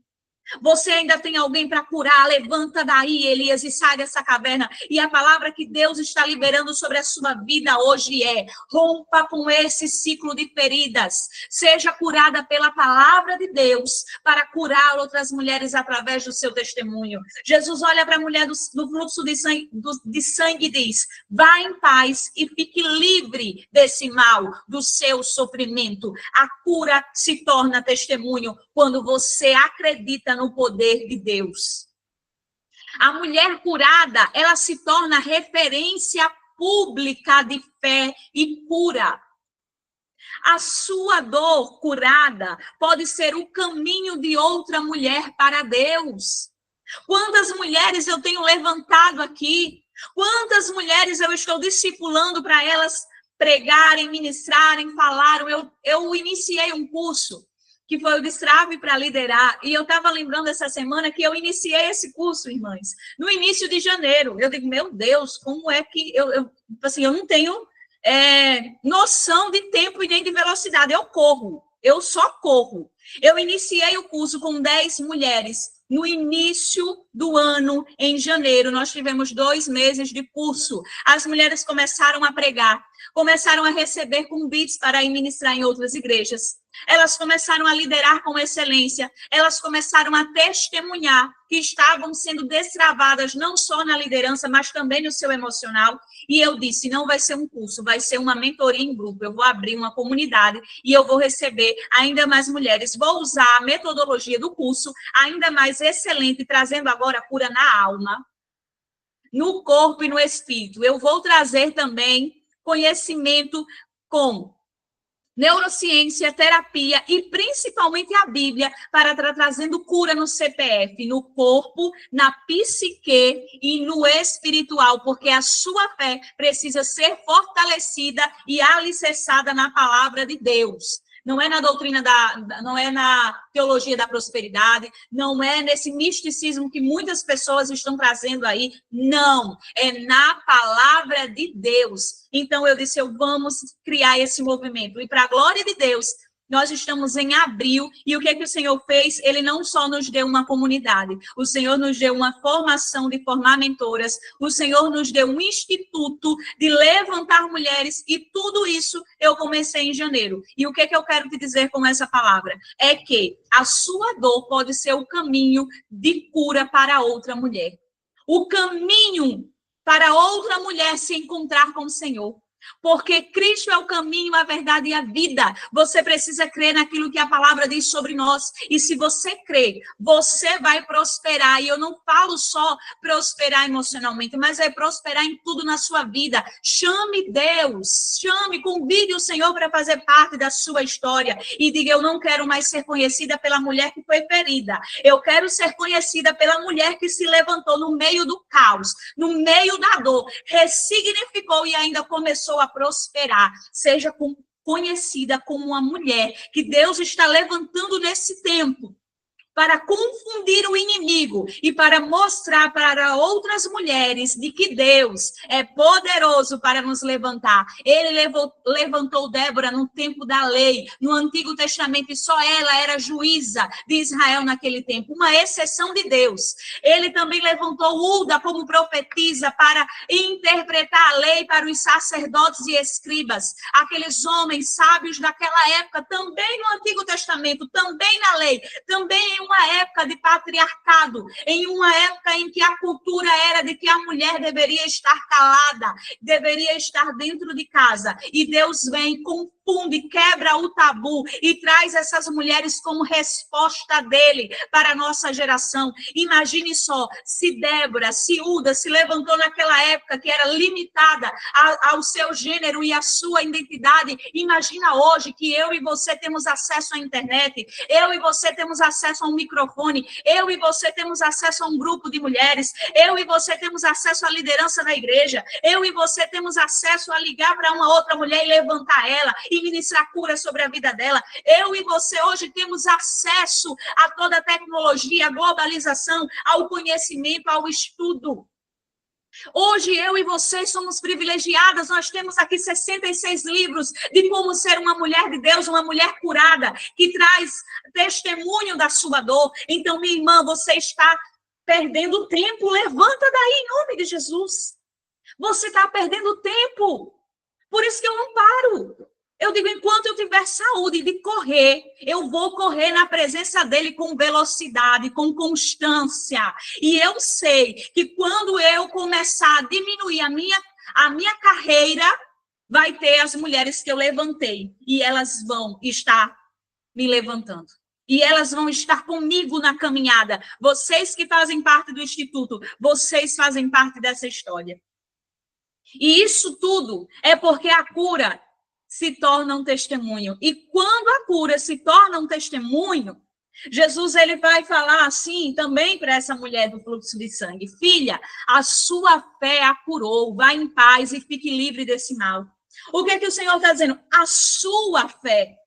[SPEAKER 1] Você ainda tem alguém para curar, levanta daí, Elias, e sai dessa caverna. E a palavra que Deus está liberando sobre a sua vida hoje é, rompa com esse ciclo de feridas, seja curada pela palavra de Deus, para curar outras mulheres através do seu testemunho. Jesus olha para a mulher do fluxo de sangue e diz, vá em paz e fique livre desse mal, do seu sofrimento. A cura se torna testemunho quando você acredita no poder de Deus. A mulher curada, ela se torna referência pública de fé e cura. A sua dor curada pode ser o caminho de outra mulher para Deus. Quantas mulheres eu tenho levantado aqui? Quantas mulheres eu estou discipulando para elas pregarem, ministrarem, falaram? Eu iniciei um curso que foi o Destrave para Liderar, e eu estava lembrando essa semana que eu iniciei esse curso, irmãs, no início de janeiro. Eu digo, meu Deus, como é que eu não tenho noção de tempo e nem de velocidade, eu corro, eu só corro. Eu iniciei o curso com 10 mulheres, No início do ano, em janeiro, nós tivemos 2 meses de curso. As mulheres começaram a pregar, começaram a receber convites para ir ministrar em outras igrejas. Elas começaram a liderar com excelência, elas começaram a testemunhar que estavam sendo destravadas não só na liderança, mas também no seu emocional. E eu disse, não vai ser um curso, vai ser uma mentoria em grupo. Eu vou abrir uma comunidade e eu vou receber ainda mais mulheres. Vou usar a metodologia do curso, ainda mais excelente, trazendo agora a cura na alma, no corpo e no espírito. Eu vou trazer também conhecimento com neurociência, terapia e principalmente a Bíblia para estar trazendo cura no CPF, no corpo, na psique e no espiritual, porque a sua fé precisa ser fortalecida e alicerçada na palavra de Deus. Não é na doutrina não é na teologia da prosperidade, não é nesse misticismo que muitas pessoas estão trazendo aí, não, é na palavra de Deus. Então eu disse, vamos criar esse movimento. E para a glória de Deus, nós estamos em abril, e o que o Senhor fez? Ele não só nos deu uma comunidade, o Senhor nos deu uma formação de formar mentoras, o Senhor nos deu um instituto de levantar mulheres, e tudo isso eu comecei em janeiro. E o que eu quero te dizer com essa palavra? É que a sua dor pode ser o caminho de cura para outra mulher. O caminho para outra mulher se encontrar com o Senhor. Porque Cristo é o caminho, a verdade e a vida. Você precisa crer naquilo que a palavra diz sobre nós. E se você crer, você vai prosperar. E eu não falo só prosperar emocionalmente, mas é prosperar em tudo na sua vida. Chame Deus, convide o Senhor para fazer parte da sua história. E diga, eu não quero mais ser conhecida pela mulher que foi ferida. Eu quero ser conhecida pela mulher que se levantou no meio do caos, no meio da dor, ressignificou e ainda começou a prosperar. Seja conhecida como uma mulher que Deus está levantando nesse tempo para confundir o inimigo e para mostrar para outras mulheres de que Deus é poderoso para nos levantar. Ele levantou Débora no tempo da lei, no Antigo Testamento, e só ela era juíza de Israel naquele tempo, uma exceção de Deus. Ele também levantou Ulda como profetisa para interpretar a lei para os sacerdotes e escribas, aqueles homens sábios daquela época, também no Antigo Testamento, também na lei, também em uma época de patriarcado, em uma época em que a cultura era de que a mulher deveria estar calada, deveria estar dentro de casa. E Deus vem, confunde, quebra o tabu e traz essas mulheres como resposta dele para a nossa geração. Imagine só, se Débora, se Ulda se levantou naquela época que era limitada ao seu gênero e à sua identidade, imagina hoje que eu e você temos acesso à internet, eu e você temos acesso a um microfone, eu e você temos acesso a um grupo de mulheres, eu e você temos acesso à liderança da igreja, eu e você temos acesso a ligar para uma outra mulher e levantar ela e ministrar cura sobre a vida dela. Eu e você hoje temos acesso a toda a tecnologia, a globalização, ao conhecimento, ao estudo. Hoje, eu e você somos privilegiadas, nós temos aqui 66 livros de como ser uma mulher de Deus, uma mulher curada, que traz testemunho da sua dor. Então, minha irmã, você está perdendo tempo, levanta daí em nome de Jesus. Você está perdendo tempo, por isso que eu não paro. Eu digo, enquanto eu tiver saúde de correr, eu vou correr na presença dele com velocidade, com constância. E eu sei que quando eu começar a diminuir a minha carreira, vai ter as mulheres que eu levantei. E elas vão estar me levantando. E elas vão estar comigo na caminhada. Vocês que fazem parte do Instituto, vocês fazem parte dessa história. E isso tudo é porque a cura se torna um testemunho. E quando a cura se torna um testemunho, Jesus ele vai falar assim também para essa mulher do fluxo de sangue: filha, a sua fé a curou, vá em paz e fique livre desse mal. O que é que o Senhor está dizendo? A sua fé.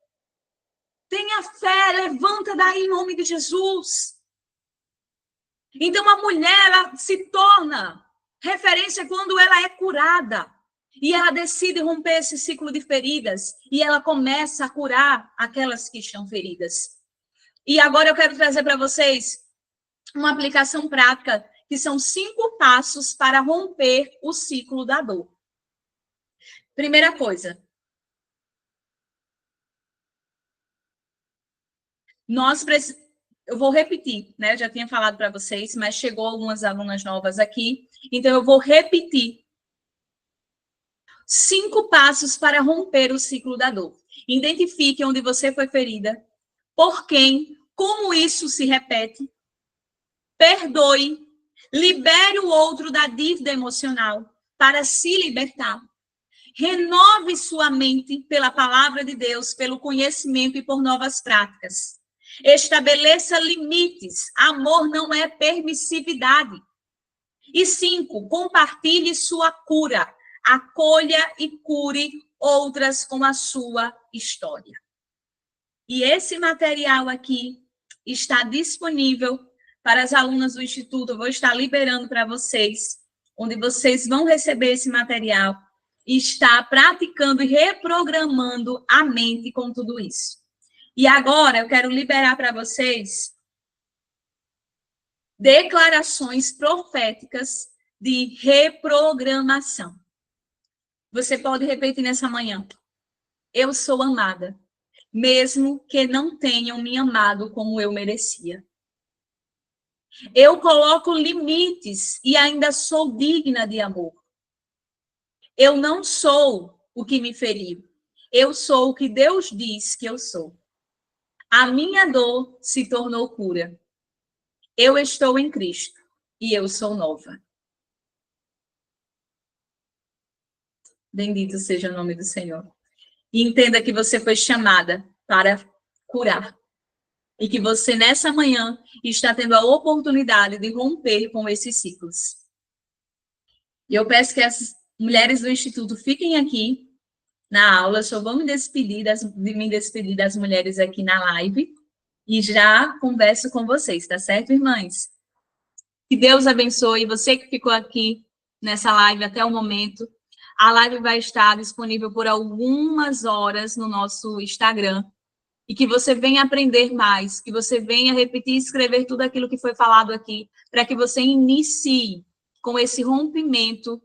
[SPEAKER 1] Tenha fé, levanta daí em nome de Jesus. Então a mulher ela se torna referência quando ela é curada. E ela decide romper esse ciclo de feridas. E ela começa a curar aquelas que estão feridas. E agora eu quero trazer para vocês uma aplicação prática, que são 5 passos para romper o ciclo da dor. Primeira coisa, eu vou repetir, né? Eu já tinha falado para vocês, mas chegou algumas alunas novas aqui, então eu vou repetir 5 passos para romper o ciclo da dor. Identifique onde você foi ferida, por quem, como isso se repete, perdoe, libere o outro da dívida emocional para se libertar. Renove sua mente pela palavra de Deus, pelo conhecimento e por novas práticas. Estabeleça limites. Amor não é permissividade. E 5, compartilhe sua cura. Acolha e cure outras com a sua história. E esse material aqui está disponível para as alunas do Instituto. Eu vou estar liberando para vocês, onde vocês vão receber esse material e estar praticando e reprogramando a mente com tudo isso. E agora eu quero liberar para vocês declarações proféticas de reprogramação. Você pode repetir nessa manhã. Eu sou amada, mesmo que não tenham me amado como eu merecia. Eu coloco limites e ainda sou digna de amor. Eu não sou o que me feriu. Eu sou o que Deus diz que eu sou. A minha dor se tornou cura. Eu estou em Cristo e eu sou nova. Bendito seja o nome do Senhor. E entenda que você foi chamada para curar. E que você, nessa manhã, está tendo a oportunidade de romper com esses ciclos. E eu peço que as mulheres do Instituto fiquem aqui na aula. Eu só vou me despedir das mulheres aqui na live. E já converso com vocês, tá certo, irmãs? Que Deus abençoe você que ficou aqui nessa live até o momento. A live vai estar disponível por algumas horas no nosso Instagram. E que você venha aprender mais, que você venha repetir e escrever tudo aquilo que foi falado aqui, para que você inicie com esse rompimento,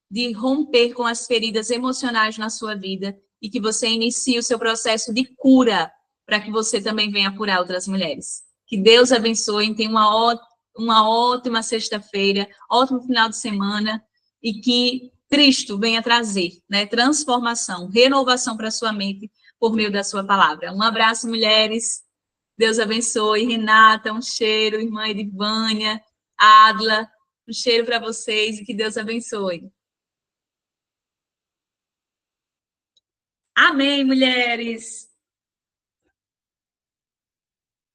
[SPEAKER 1] de romper com as feridas emocionais na sua vida, e que você inicie o seu processo de cura, para que você também venha curar outras mulheres. Que Deus abençoe, tenha uma ótima sexta-feira, ótimo final de semana, e que Cristo venha trazer, né, transformação, renovação para a sua mente, por meio da sua palavra. Um abraço, mulheres. Deus abençoe. Renata, um cheiro. Irmã Edivânia, Adla, um cheiro para vocês e que Deus abençoe. Amém, mulheres.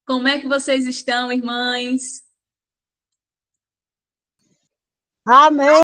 [SPEAKER 1] Como é que vocês estão, irmãs?
[SPEAKER 2] Amém.